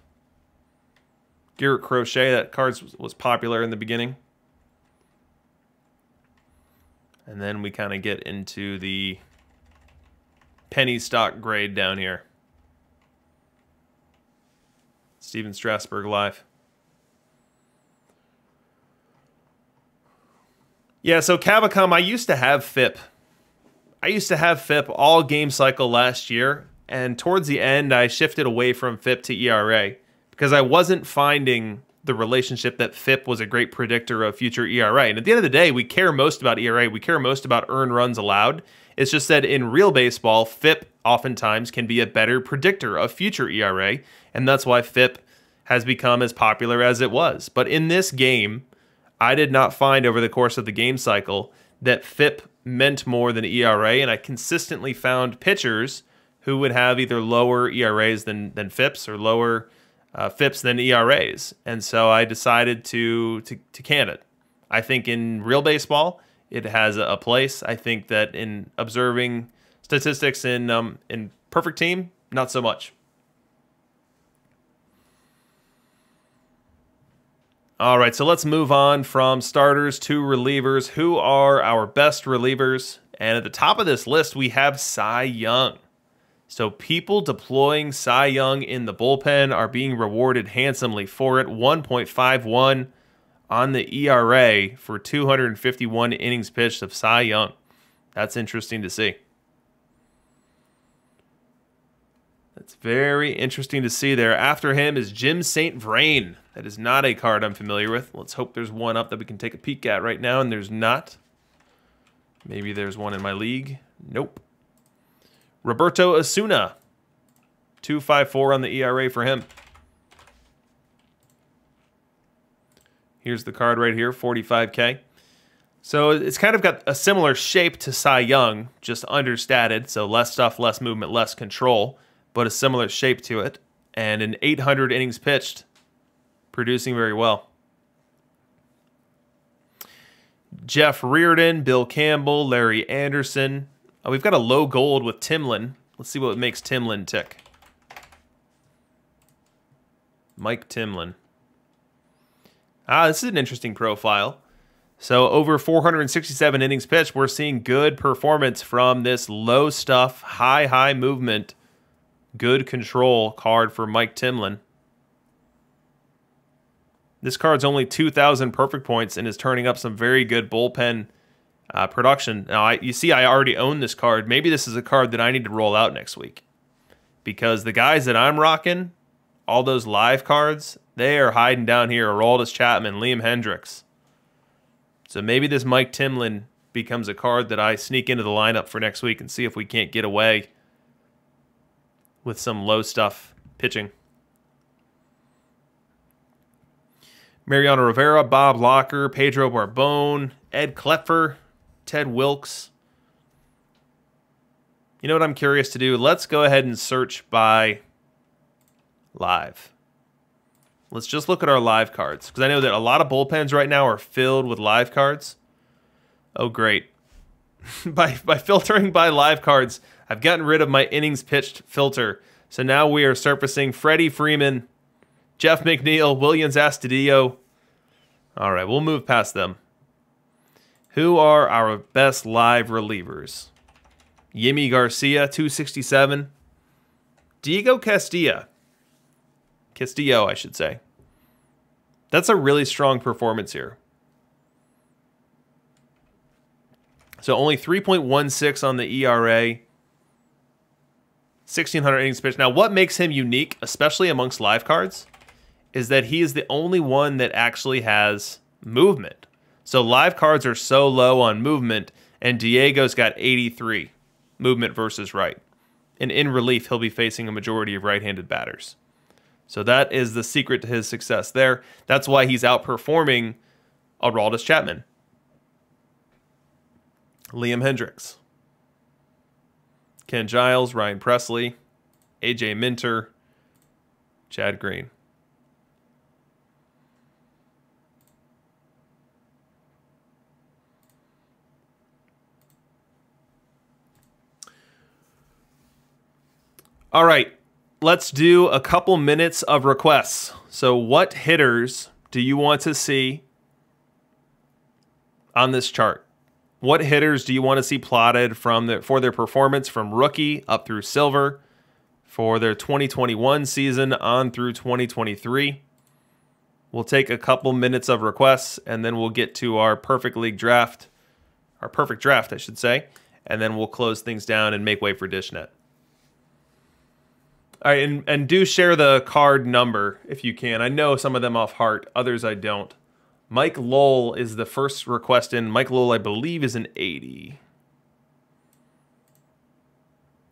Speaker 1: Garrett Crochet, that card was popular in the beginning. And then we kind of get into the penny stock grade down here. Steven Strasburg live. Yeah, so Cavacom, I used to have FIP. I used to have FIP all game cycle last year, and towards the end, I shifted away from FIP to ERA because I wasn't finding the relationship that FIP was a great predictor of future ERA. And at the end of the day, we care most about ERA. We care most about earned runs allowed. It's just that in real baseball, FIP oftentimes can be a better predictor of future ERA, and that's why FIP has become as popular as it was. But in this game, I did not find over the course of the game cycle that FIP meant more than ERA, and I consistently found pitchers who would have either lower ERAs than FIPs or lower FIPS than ERAs. And so I decided to can it. I think in real baseball, it has a place. I think that in observing statistics in perfect team, not so much. All right, so let's move on from starters to relievers. Who are our best relievers? And at the top of this list, we have Cy Young. So people deploying Cy Young in the bullpen are being rewarded handsomely for it. 1.51 on the ERA for 251 innings pitched of Cy Young. That's interesting to see. That's very interesting to see there. After him is Jim St. Vrain. That is not a card I'm familiar with. Let's hope there's one up that we can take a peek at right now, and there's not. Maybe there's one in my league. Nope. Roberto Osuna. 2.54 on the ERA for him. Here's the card right here, 45K. So it's kind of got a similar shape to Cy Young, just understated. So less stuff, less movement, less control, but a similar shape to it. And an 800 innings pitched, producing very well. Jeff Reardon, Bill Campbell, Larry Anderson. Oh, we've got a low gold with Timlin. Let's see what makes Timlin tick. Mike Timlin. This is an interesting profile. So over 467 innings pitched, we're seeing good performance from this low stuff, high movement, good control card for Mike Timlin. This card's only 2,000 perfect points and is turning up some very good bullpen production. Now, you see I already own this card. Maybe this is a card that I need to roll out next week. Because the guys that I'm rocking, all those live cards, they are hiding down here. Aroldis Chapman, Liam Hendricks. So maybe this Mike Timlin becomes a card that I sneak into the lineup for next week and see if we can't get away with some low stuff pitching. Mariano Rivera, Bob Locker, Pedro Barbone, Ed Klepfer, Ted Wilkes. You know what I'm curious to do? Let's go ahead and search by live. Let's just look at our live cards, because I know that a lot of bullpens right now are filled with live cards. Oh, great. by filtering by live cards, I've gotten rid of my innings pitched filter. So now we are surfacing Freddie Freeman, Jeff McNeil, Williams Astudillo. All right, we'll move past them. Who are our best live relievers? Yimi Garcia, 267. Diego Castillo, I should say. That's a really strong performance here. So only 3.16 on the ERA. 1,600 innings pitched. Now, what makes him unique, especially amongst live cards, is that he is the only one that actually has movement. So live cards are so low on movement, and Diego's got 83 movement versus right. And in relief, he'll be facing a majority of right-handed batters. So that is the secret to his success there. That's why he's outperforming Aroldis Chapman, Liam Hendricks, Ken Giles, Ryan Presley, AJ Minter, Chad Green. All right, let's do a couple minutes of requests. So what hitters do you want to see on this chart? What hitters do you want to see plotted for their performance from rookie up through silver, for their 2021 season on through 2023? We'll take a couple minutes of requests, and then we'll get to our perfect draft, I should say, and then we'll close things down and make way for DishNet. All right, and do share the card number if you can. I know some of them off heart, others I don't. Mike Lowell is the first request in. Mike Lowell, I believe, is an 80.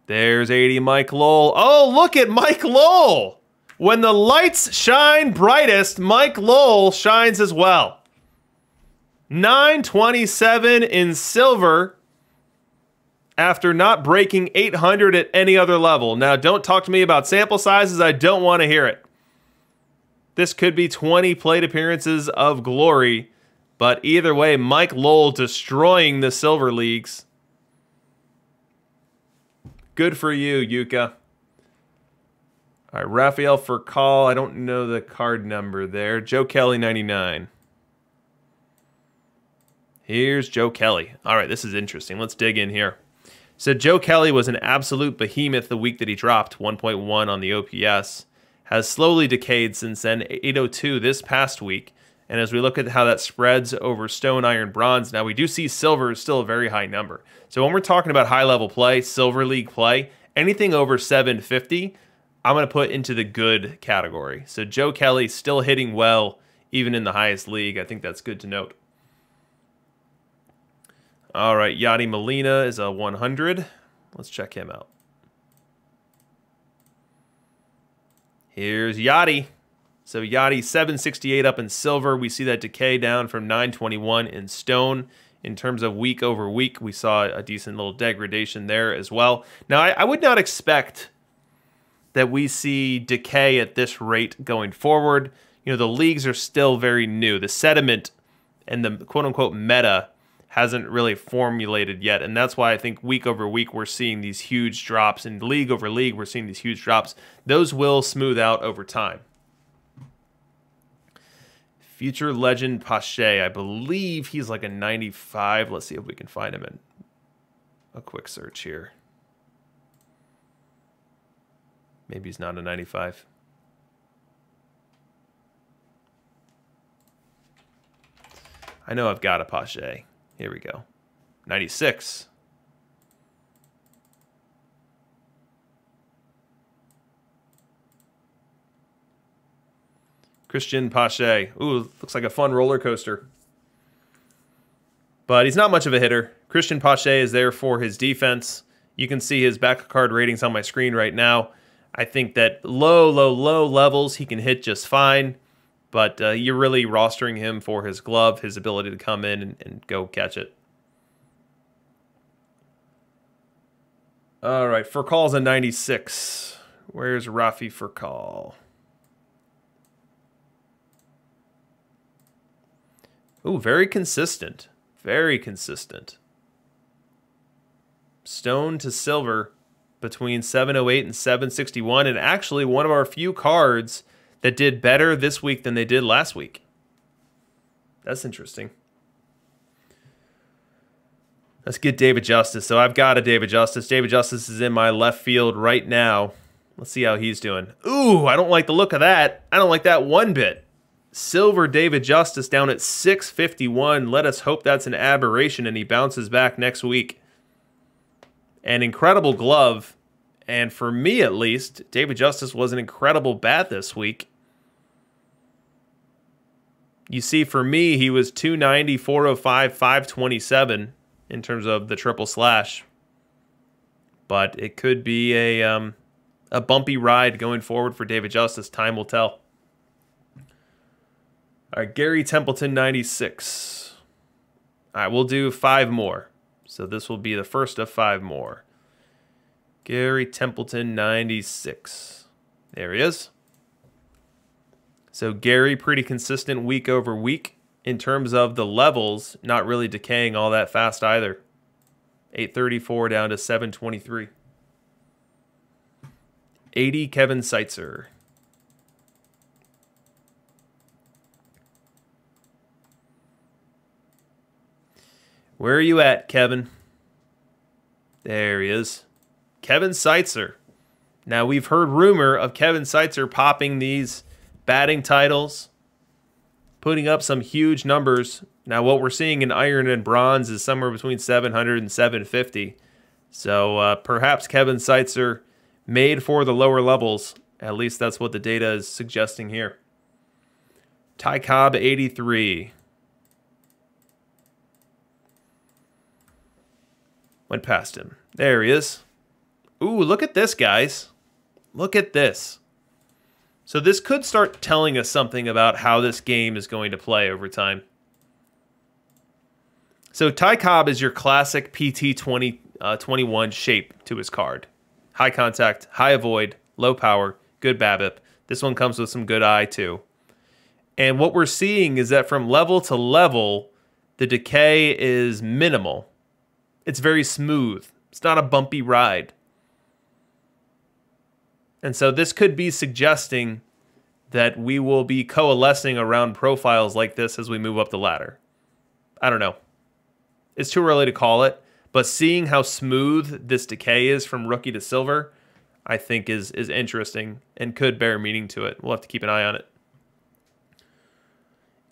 Speaker 1: There's 80 Mike Lowell. Oh, look at Mike Lowell. When the lights shine brightest, Mike Lowell shines as well. 927 in silver after not breaking 800 at any other level. Now, don't talk to me about sample sizes. I don't want to hear it. This could be 20 plate appearances of glory. But either way, Mike Lowell destroying the Silver Leagues. Good for you, Yuka. All right, Rafael Furcal. I don't know the card number there. Joe Kelly, 99. Here's Joe Kelly. All right, this is interesting. Let's dig in here. So Joe Kelly was an absolute behemoth the week that he dropped 1.1 on the OPS. Has slowly decayed since then, 802 this past week. And as we look at how that spreads over stone, iron, bronze, now we do see silver is still a very high number. So when we're talking about high-level play, Silver League play, anything over 750, I'm going to put into the good category. So Joe Kelly still hitting well, even in the highest league. I think that's good to note. All right, Yadi Molina is a 100. Let's check him out. Here's Yadi. So Yadi, 768 up in silver. We see that decay down from 921 in stone. In terms of week over week, we saw a decent little degradation there as well. Now, I would not expect that we see decay at this rate going forward. You know, the leagues are still very new. The sediment and the quote-unquote meta hasn't really formulated yet, and that's why I think week over week we're seeing these huge drops, and league over league we're seeing these huge drops. Those will smooth out over time. Future Legend Pache, I believe he's like a 95. Let's see if we can find him in a quick search here. Maybe he's not a 95. I know I've got a Pache. Here we go. 96. Christian Pache. Ooh, looks like a fun roller coaster. But he's not much of a hitter. Christian Pache is there for his defense. You can see his back card ratings on my screen right now. I think that low levels he can hit just fine. But you're really rostering him for his glove, his ability to come in and go catch it. All right, Furcal's a 96. Where's Rafi Furcal? Ooh, very consistent. Very consistent. Stone to silver between 708 and 761. And actually one of our few cards that did better this week than they did last week. That's interesting. Let's get David Justice. So I've got a David Justice. David Justice is in my left field right now. Let's see how he's doing. Ooh, I don't like the look of that. I don't like that one bit. Silver David Justice down at 651. Let us hope that's an aberration and he bounces back next week. An incredible glove. And for me, at least, David Justice was an incredible bat this week. You see, for me, he was 290, 405, 527 in terms of the triple slash. But it could be a bumpy ride going forward for David Justice. Time will tell. All right, Gary Templeton, 96. All right, we'll do 5 more. So this will be the first of 5 more. Gary Templeton, 96. There he is. So Gary, pretty consistent week over week. In terms of the levels, not really decaying all that fast either. 834 down to 723. 80, Kevin Seitzer. Where are you at, Kevin? There he is. Kevin Seitzer. Now, we've heard rumor of Kevin Seitzer popping these batting titles, putting up some huge numbers. Now, what we're seeing in iron and bronze is somewhere between 700 and 750. So perhaps Kevin Seitzer made for the lower levels. At least that's what the data is suggesting here. Ty Cobb, 83. Went past him. There he is. Ooh, look at this, guys. Look at this. So this could start telling us something about how this game is going to play over time. So Ty Cobb is your classic PT 21 shape to his card. High contact, high avoid, low power, good BABIP. This one comes with some good eye too. And what we're seeing is that from level to level, the decay is minimal. It's very smooth. It's not a bumpy ride. And so this could be suggesting that we will be coalescing around profiles like this as we move up the ladder. I don't know. It's too early to call it, but seeing how smooth this decay is from rookie to silver, I think is interesting and could bear meaning to it. We'll have to keep an eye on it.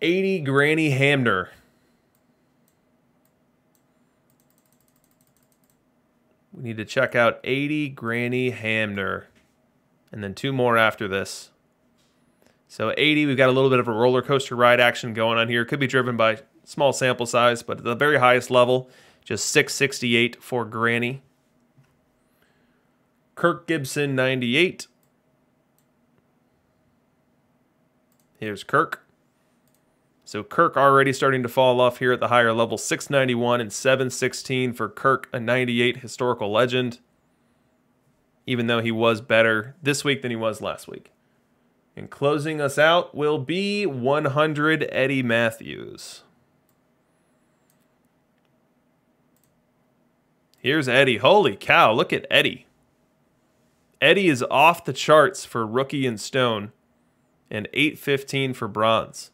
Speaker 1: 80 Granny Hamner. We need to check out 80 Granny Hamner. And then 2 more after this. So 80, we've got a little bit of a roller coaster ride action going on here. Could be driven by small sample size, but at the very highest level, just 668 for Granny. Kirk Gibson, 98. Here's Kirk. So Kirk already starting to fall off here at the higher level, 691 and 716 for Kirk, a 98 historical legend, even though he was better this week than he was last week. And closing us out will be 100 Eddie Matthews. Here's Eddie. Holy cow, look at Eddie. Eddie is off the charts for rookie and stone, and 815 for bronze.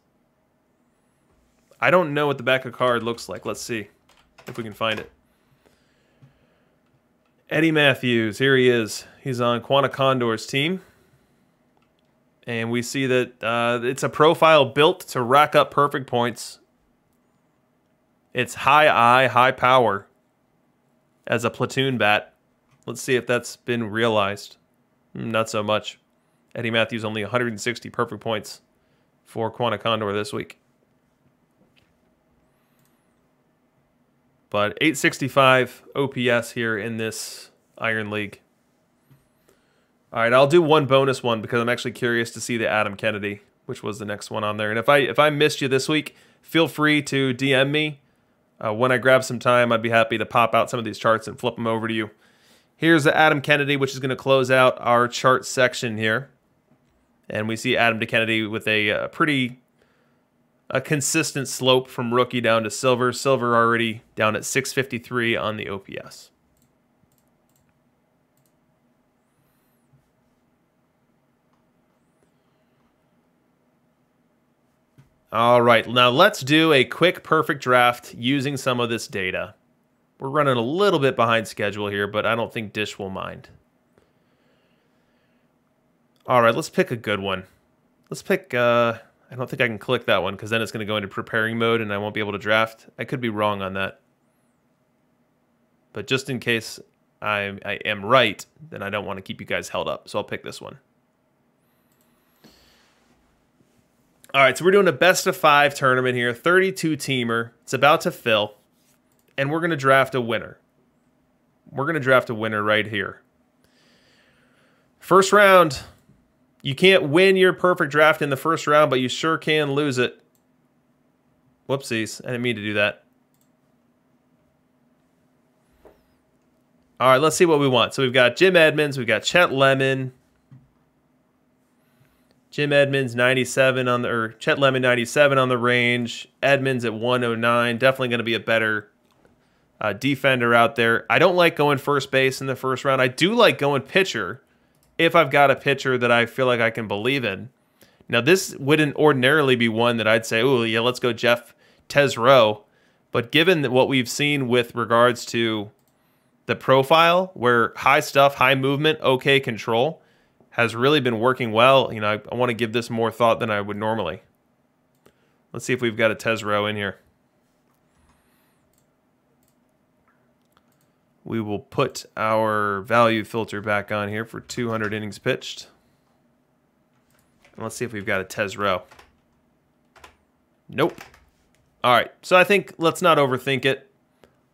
Speaker 1: I don't know what the back of the card looks like. Let's see if we can find it. Eddie Matthews, here he is. He's on Quanta Condor's team. And we see that it's a profile built to rack up perfect points. It's high eye, high power as a platoon bat. Let's see if that's been realized. Not so much. Eddie Matthews only 160 perfect points for Quanta Condor this week. But 865 OPS here in this Iron League. All right, I'll do one bonus one because I'm actually curious to see the Adam Kennedy, which was the next one on there. And if I missed you this week, feel free to DM me. When I grab some time, I'd be happy to pop out some of these charts and flip them over to you. Here's the Adam Kennedy, which is going to close out our chart section here. And we see Adam Kennedy with a pretty consistent slope from rookie down to silver. Silver already down at 653 on the OPS. All right, now let's do a quick perfect draft using some of this data. We're running a little bit behind schedule here, but I don't think Dish will mind. All right, let's pick a good one. Let's pick, I don't think I can click that one because then it's going to go into preparing mode and I won't be able to draft. I could be wrong on that. But just in case I am right, then I don't want to keep you guys held up. So I'll pick this one. All right, so we're doing a best-of-5 tournament here, 32-teamer. It's about to fill, and we're going to draft a winner. We're going to draft a winner right here. First round, you can't win your perfect draft in the first round, but you sure can lose it. Whoopsies, I didn't mean to do that. All right, let's see what we want. So we've got Jim Edmonds, we've got Chet Lemon, Jim Edmonds 97 on the, or Chet Lemon 97 on the range. Edmonds at 109. Definitely going to be a better defender out there. I don't like going first base in the first round. I do like going pitcher if I've got a pitcher that I feel like I can believe in. Now, this wouldn't ordinarily be one that I'd say, oh, yeah, let's go Jeff Tesreau. But given what we've seen with regards to the profile, where high stuff, high movement, okay control, has really been working well. You know, I want to give this more thought than I would normally. Let's see if we've got a Tesreau in here. We will put our value filter back on here for 200 innings pitched. And let's see if we've got a Tesreau. Nope. All right, so I think let's not overthink it.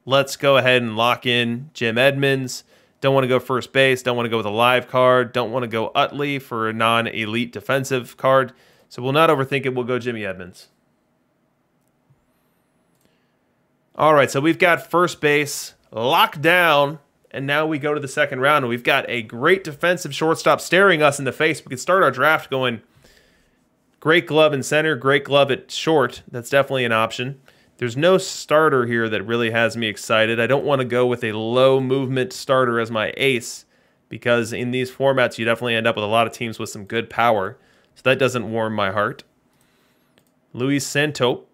Speaker 1: Let's go ahead and lock in Jim Edmonds. Don't want to go first base. Don't want to go with a live card. Don't want to go Utley for a non-elite defensive card. So we'll not overthink it. We'll go Jimmy Edmonds. All right, so we've got first base locked down, and now we go to the second round, and we've got a great defensive shortstop staring us in the face. We can start our draft going Great glove in center, great glove at short. That's definitely an option. There's no starter here that really has me excited. I don't want to go with a low movement starter as my ace because in these formats you definitely end up with a lot of teams with some good power. So that doesn't warm my heart. Luis Santo.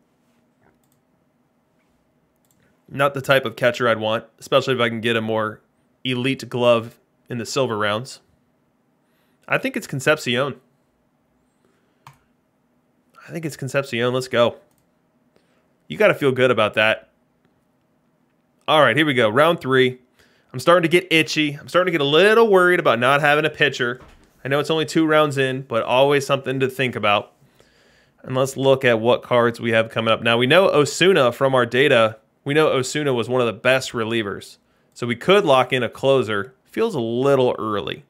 Speaker 1: Not the type of catcher I'd want, especially if I can get a more elite glove in the silver rounds. I think it's Concepcion. Let's go. You got to feel good about that. All right, here we go. Round 3. I'm starting to get itchy. I'm starting to get a little worried about not having a pitcher. I know it's only 2 rounds in, but always something to think about. And let's look at what cards we have coming up. Now, we know Osuna from our data. We know Osuna was one of the best relievers. So we could lock in a closer. Feels a little early.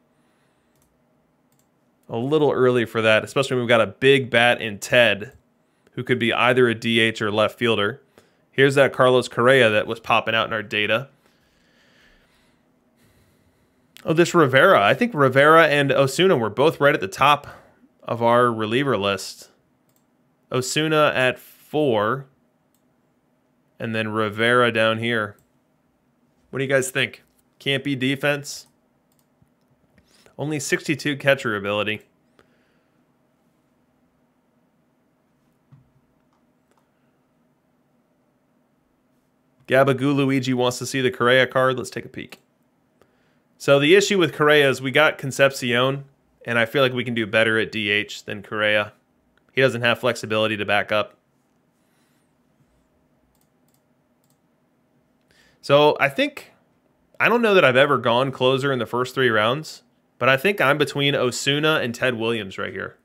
Speaker 1: A little early for that, especially when we've got a big bat in Ted, who could be either a DH or left fielder. Here's that Carlos Correa that was popping out in our data. Oh, this Rivera. I think Rivera and Osuna were both right at the top of our reliever list. Osuna at 4, and then Rivera down here. What do you guys think? Can't be defense? Only 62 catcher ability. Gabagoo Luigi wants to see the Correa card. Let's take a peek. So the issue with Correa is we got Concepcion, and I feel like we can do better at DH than Correa. He doesn't have flexibility to back up. So I don't know that I've ever gone closer in the first 3 rounds, but I think I'm between Osuna and Ted Williams right here.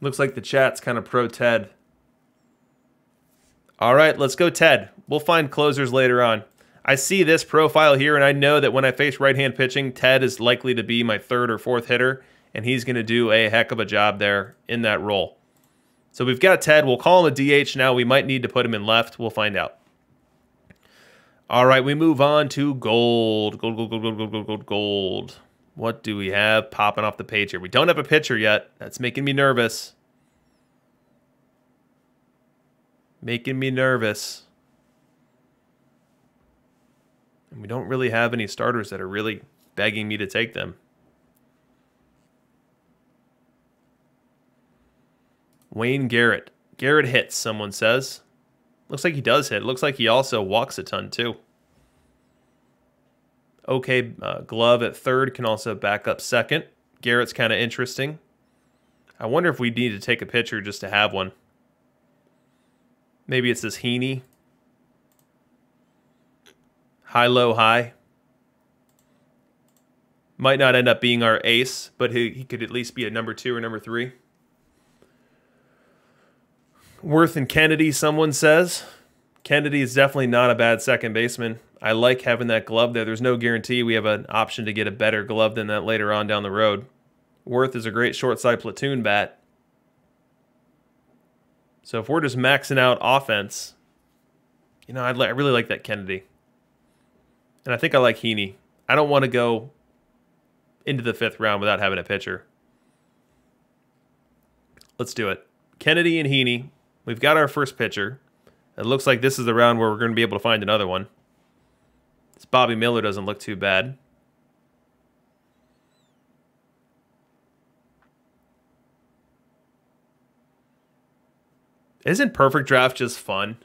Speaker 1: Looks like the chat's kind of pro Ted. All right, let's go Ted. We'll find closers later on. I see this profile here, and I know that when I face right-hand pitching, Ted is likely to be my 3rd or 4th hitter, and he's going to do a heck of a job there in that role. So we've got Ted. We'll call him a DH now. We might need to put him in left. We'll find out. All right, we move on to gold. Gold. What do we have popping off the page here? We don't have a pitcher yet. That's making me nervous. And we don't really have any starters that are really begging me to take them. Wayne Garrett. Garrett hits, someone says. Looks like he does hit. Looks like he also walks a ton, too. Okay, Glove at 3rd can also back up 2nd. Garrett's kind of interesting. I wonder if we need to take a pitcher just to have one. Maybe it's this Heaney. High, low, high. Might not end up being our ace, but he could at least be a number 2 or number 3. Worth and Kennedy, someone says. Kennedy is definitely not a bad second baseman. I like having that glove there. There's no guarantee we have an option to get a better glove than that later on down the road. Worth is a great short side platoon bat. So if we're just maxing out offense, you know, I really like that Kennedy. And I think I like Heaney. I don't want to go into the 5th round without having a pitcher. Let's do it. Kennedy and Heaney. We've got our first pitcher. It looks like this is the round where we're going to be able to find another one. This Bobby Miller doesn't look too bad. Isn't Perfect Draft just fun?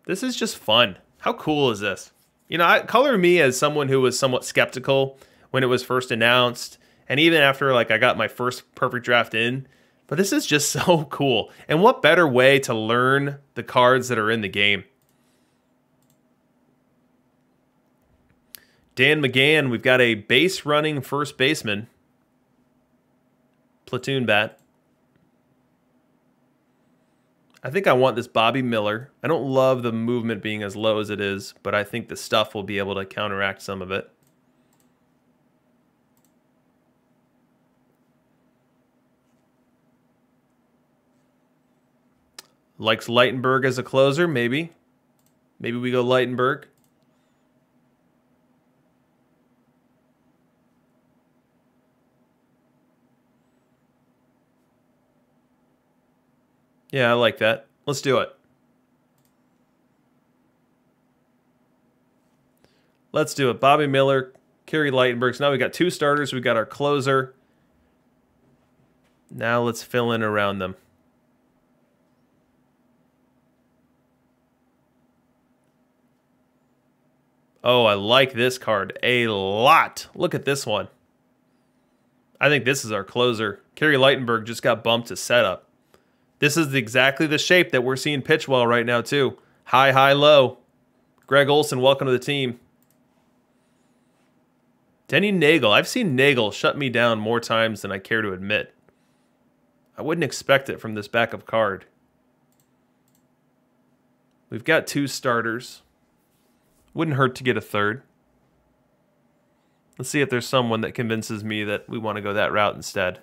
Speaker 1: This is just fun. How cool is this? You know, color me as someone who was somewhat skeptical when it was first announced, and even after like I got my first Perfect Draft in. But this is just so cool. And what better way to learn the cards that are in the game? Dan McGann, we've got a base running first baseman. Platoon bat. I think I want this Bobby Miller. I don't love the movement being as low as it is, but I think the stuff will be able to counteract some of it. Likes Lightenberg as a closer, maybe. Maybe we go Lightenberg. Yeah, I like that. Let's do it. Let's do it. Bobby Miller, Kerry Lightenberg. So now we got 2 starters. We got our closer. Now let's fill in around them. Oh, I like this card a lot. Look at this one. I think this is our closer. Kerry Lightenberg just got bumped to setup. This is exactly the shape that we're seeing pitch well right now, too. High, high, low. Greg Olson, welcome to the team. Denny Nagel. I've seen Nagel shut me down more times than I care to admit. I wouldn't expect it from this backup card. We've got 2 starters. Wouldn't hurt to get a third. Let's see if there's someone that convinces me that we want to go that route instead.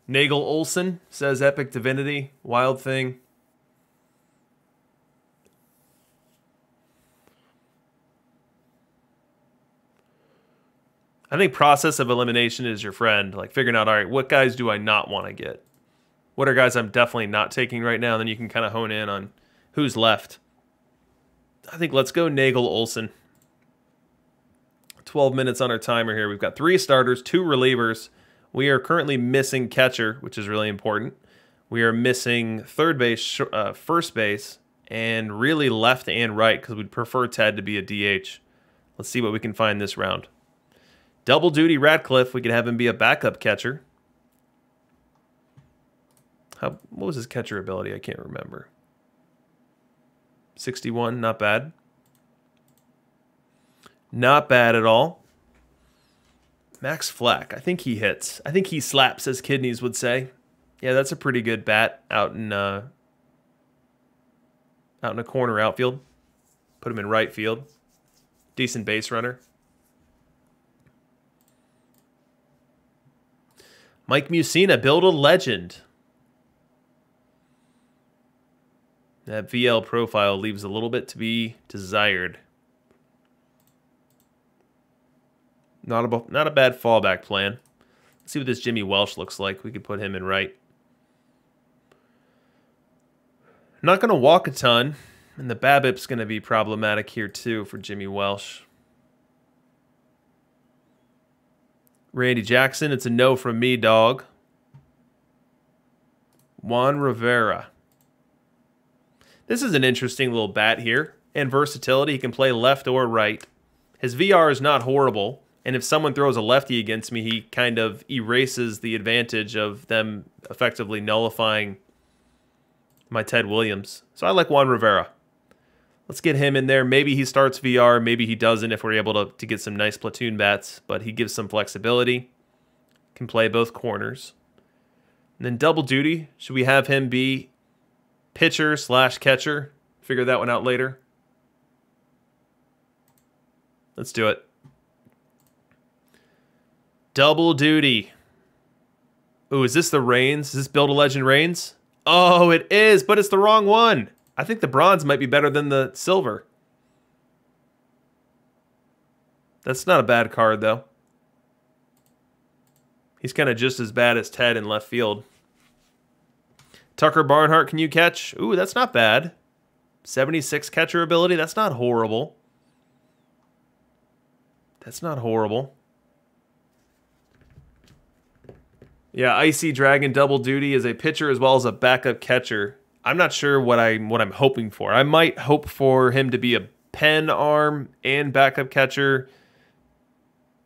Speaker 1: Nagel Olson says Epic Divinity. Wild Thing. I think process of elimination is your friend. Like figuring out, all right, what guys do I not want to get? What are guys I'm definitely not taking right now? And then you can kind of hone in on who's left. I think let's go Nagel Olson. 12 minutes on our timer here. We've got 3 starters, 2 relievers. We are currently missing catcher, which is really important. We are missing third base, first base, and really left and right because we'd prefer Ted to be a DH. Let's see what we can find this round. Double duty Radcliffe. We could have him be a backup catcher. What was his catcher ability? I can't remember. 61, not bad. Not bad at all. Max Flack, I think he hits. I think he slaps, as Kidneys would say. Yeah, that's a pretty good bat out in a corner outfield. Put him in right field. Decent base runner. Mike Musina, build a legend. That VL profile leaves a little bit to be desired. Not a bad fallback plan. Let's see what this Jimmy Welsh looks like. We could put him in right. Not going to walk a ton, and the BABIP's going to be problematic here too for Jimmy Welsh. Randy Jackson, it's a no from me, dog. Juan Rivera. This is an interesting little bat here. And versatility, he can play left or right. His VR is not horrible. And if someone throws a lefty against me, he kind of erases the advantage of them effectively nullifying my Ted Williams. So I like Juan Rivera. Let's get him in there. Maybe he starts VR. Maybe he doesn't if we're able to get some nice platoon bats. But he gives some flexibility. Can play both corners. And then double duty. Should we have him be pitcher / catcher? Figure that one out later. Let's do it. Double duty. Ooh, is this the Reigns? Is this Build a Legend Reigns? Oh, it is, but it's the wrong one. I think the bronze might be better than the silver. That's not a bad card, though. He's kind of just as bad as Ted in left field. Tucker Barnhart, can you catch? Ooh, that's not bad. 76 catcher ability. That's not horrible. That's not horrible. Yeah, Icy Dragon double duty as a pitcher as well as a backup catcher. I'm not sure what I'm hoping for. I might hope for him to be a pen arm and backup catcher.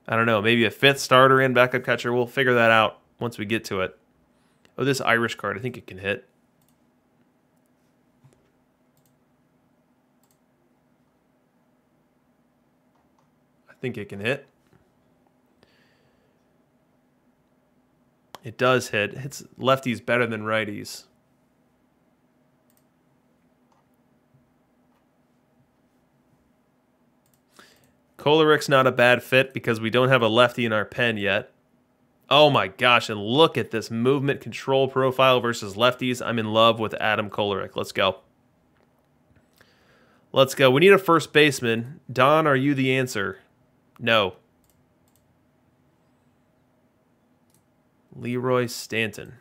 Speaker 1: I don't know, maybe a 5th starter and backup catcher. We'll figure that out once we get to it. Oh, this Irish card, I think it can hit. I think it can hit. It does hit. It hits lefties better than righties. Kolarik's not a bad fit because we don't have a lefty in our pen yet. Oh my gosh, and look at this movement control profile versus lefties. I'm in love with Adam Kolarik. Let's go. Let's go. We need a first baseman. Don, are you the answer? No. Leroy Stanton.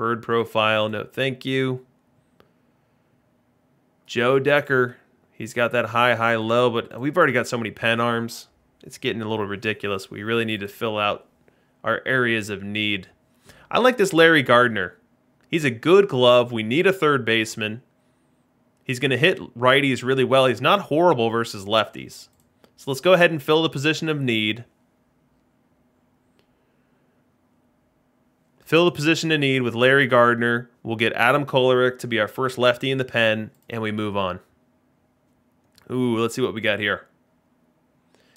Speaker 1: Bird profile, no thank you. Joe Decker, he's got that high, high, low, but we've already got so many pen arms. It's getting a little ridiculous. We really need to fill out our areas of need. I like this Larry Gardner. He's a good glove. We need a third baseman. He's going to hit righties really well. He's not horrible versus lefties. So let's go ahead and fill the position of need. Fill the position of need with Larry Gardner. We'll get Adam Kolarek to be our first lefty in the pen, and we move on. Ooh, let's see what we got here.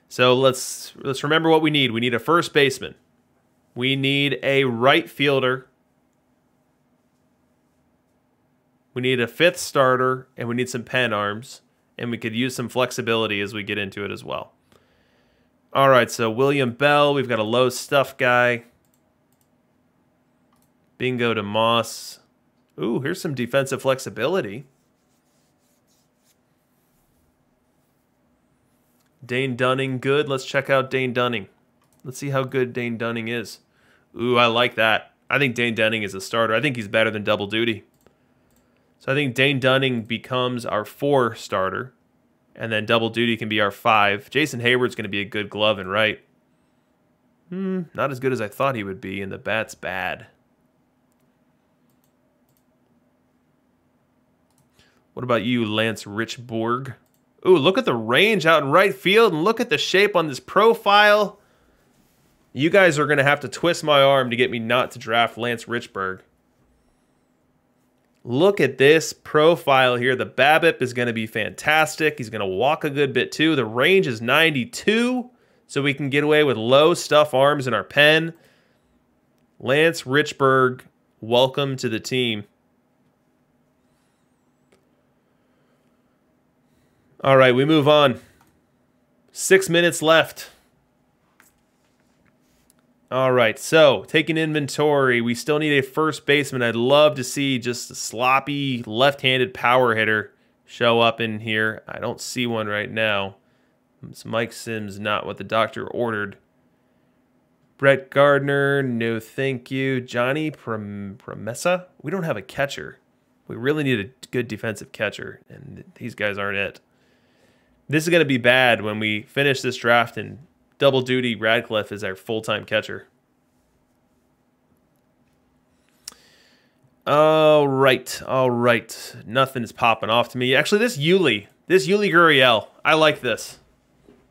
Speaker 1: So let's remember what we need. We need a first baseman. We need a right fielder. We need a fifth starter, and we need some pen arms, and we could use some flexibility as we get into it as well. All right, so William Bell, we've got a low stuff guy. Bingo to Moss. Ooh, here's some defensive flexibility. Dane Dunning, good. Let's check out Dane Dunning. Let's see how good Dane Dunning is. Ooh, I like that. I think Dane Dunning is a starter. I think he's better than double duty. So I think Dane Dunning becomes our 4 starter, and then double duty can be our 5. Jason Hayward's going to be a good glove and right. Not as good as I thought he would be, and the bat's bad. What about you, Lance Richborg? Ooh, look at the range out in right field, and look at the shape on this profile. You guys are going to have to twist my arm to get me not to draft Lance Richborg. Look at this profile here. The BABIP is going to be fantastic. He's going to walk a good bit too. The range is 92, so we can get away with low stuff arms in our pen. Lance Richborg, welcome to the team. All right, we move on. 6 minutes left. All right, so taking inventory, we still need a first baseman. I'd love to see just a sloppy left-handed power hitter show up in here. I don't see one right now. It's Mike Sims, not what the doctor ordered. Brett Gardner, no thank you. Johnny Promessa, we don't have a catcher. We really need a good defensive catcher, and these guys aren't it. This is going to be bad when we finish this draft and double duty Radcliffe is our full-time catcher. All right. Nothing's popping off to me. Actually, this Yuli Gurriel, I like this.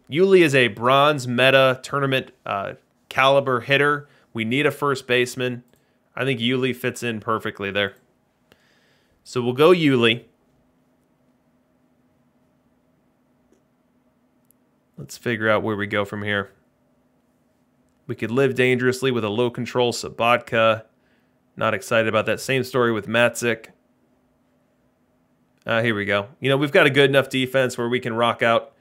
Speaker 1: Yuli is a bronze meta tournament caliber hitter. We need a first baseman. I think Yuli fits in perfectly there. So we'll go Yuli. Let's figure out where we go from here. We could live dangerously with a low control Sabatka. Not excited about that. Same story with Matzik. Here we go. You know, we've got a good enough defense where we can rock out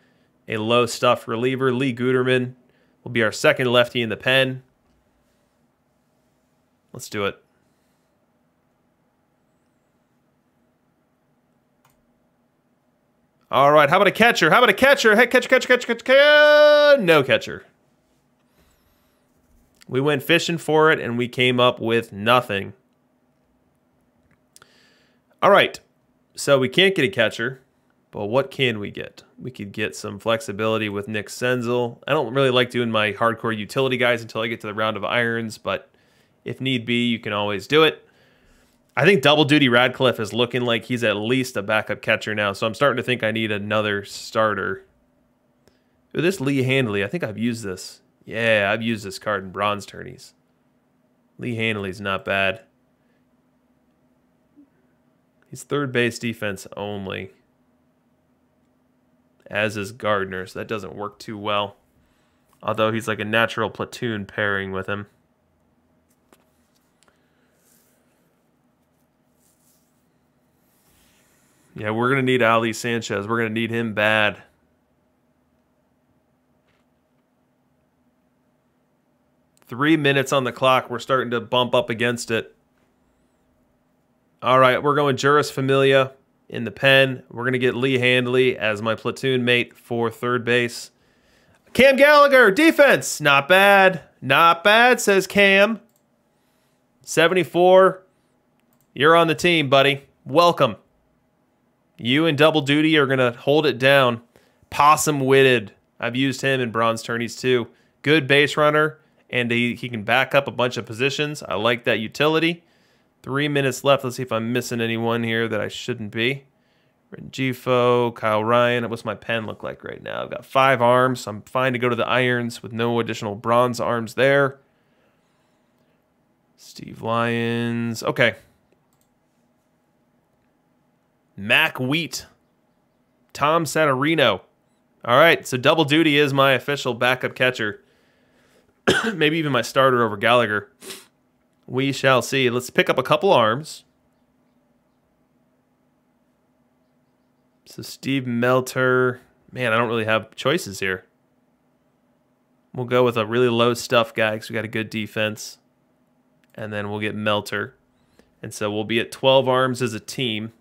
Speaker 1: a low stuff reliever. Lee Guterman will be our second lefty in the pen. Let's do it. All right, how about a catcher? Hey, catcher. No catcher. We went fishing for it, and we came up with nothing. All right, so we can't get a catcher, but what can we get? We could get some flexibility with Nick Senzel. I don't really like doing my hardcore utility guys until I get to the round of irons, but if need be, you can always do it. I think double duty Radcliffe is looking like he's at least a backup catcher now, so I'm starting to think I need another starter. Ooh, this Lee Handley, I think I've used this. Yeah, I've used this card in bronze tourneys. Lee Handley's not bad. He's third base defense only. As is Gardner, so that doesn't work too well. Although he's like a natural platoon pairing with him. Yeah, we're going to need Ali Sanchez. We're going to need him bad. Three minutes on the clock. We're starting to bump up against it. All right, we're going Juris Familia in the pen. We're going to get Lee Handley as my platoon mate for third base. Cam Gallagher, defense. Not bad. Not bad, says Cam. 74. You're on the team, buddy. Welcome. You and Double Duty are going to hold it down. Possum-witted. I've used him in bronze tourneys too. Good base runner, and he can back up a bunch of positions. I like that utility. 3 minutes left. Let's see if I'm missing anyone here that I shouldn't be. Rengifo, Kyle Ryan. What's my pen look like right now? I've got 5 arms, so I'm fine to go to the irons with no additional bronze arms there. Steve Lyons. Okay. Mac Wheat. Tom Saturino. All right, so Double Duty is my official backup catcher. Maybe even my starter over Gallagher. We shall see. Let's pick up a couple arms. So Steve Melter. Man, I don't really have choices here. We'll go with a really low stuff guy because we got a good defense. And then we'll get Melter. And so we'll be at 12 arms as a team.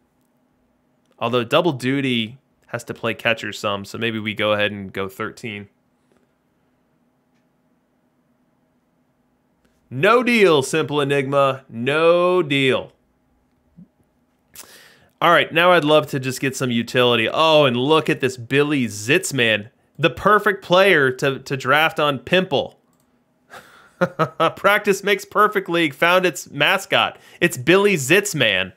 Speaker 1: Although Double Duty has to play catcher some, so maybe we go ahead and go 13. No deal, Simple Enigma. No deal. All right, now I'd love to just get some utility. Oh, and look at this Billy Zitzman. The perfect player to draft on Pimple. Practice Makes Perfect League found its mascot. It's Billy Zitzman.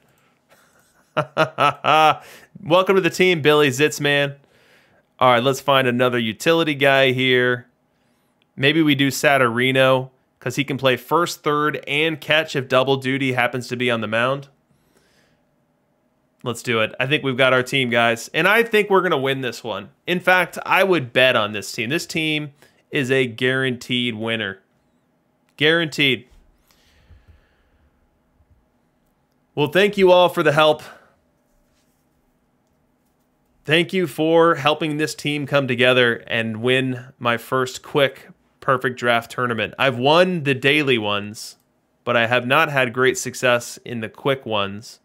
Speaker 1: Welcome to the team, Billy Zitzman. All right, let's find another utility guy here. Maybe we do Saturino because he can play first, third, and catch if Double Duty happens to be on the mound. Let's do it. I think we've got our team, guys. And I think we're going to win this one. In fact, I would bet on this team. This team is a guaranteed winner. Guaranteed. Well, thank you all for the help. Thank you for helping this team come together and win my first quick perfect draft tournament. I've won the daily ones, but I have not had great success in the quick ones.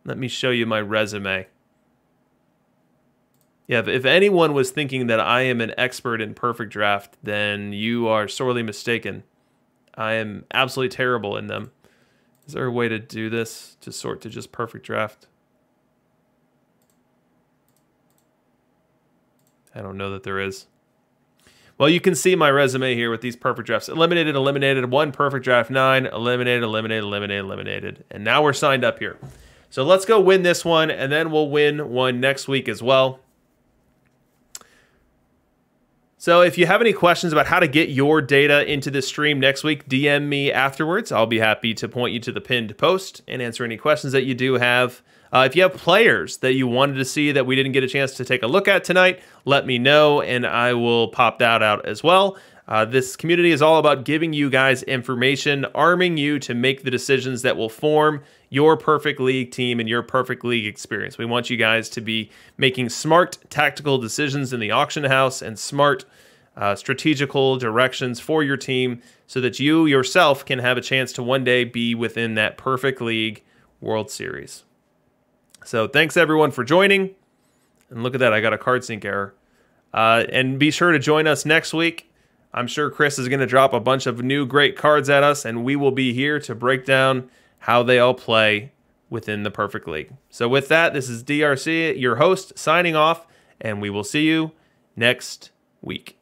Speaker 1: Let me show you my resume. Yeah, if anyone was thinking that I am an expert in perfect draft, then you are sorely mistaken. I am absolutely terrible in them. Is there a way to do this to sort to just perfect draft? I don't know that there is. Well, you can see my resume here with these perfect drafts. Eliminated, eliminated, 1 perfect draft, 9, eliminated, eliminated, eliminated, eliminated. And now we're signed up here. So let's go win this one, and then we'll win one next week as well. So if you have any questions about how to get your data into the stream next week, DM me afterwards. I'll be happy to point you to the pinned post and answer any questions that you do have. If you have players that you wanted to see that we didn't get a chance to take a look at tonight, let me know, and I will pop that out as well. This community is all about giving you guys information, arming you to make the decisions that will form your perfect league team and your perfect league experience. We want you guys to be making smart tactical decisions in the auction house and smart strategical directions for your team so that you yourself can have a chance to one day be within that perfect league World Series. So thanks everyone for joining. And look at that, I got a card sync error. And be sure to join us next week. I'm sure Chris is going to drop a bunch of new great cards at us, and we will be here to break down how they all play within the perfect league. So with that, this is DRC, your host, signing off, and we will see you next week.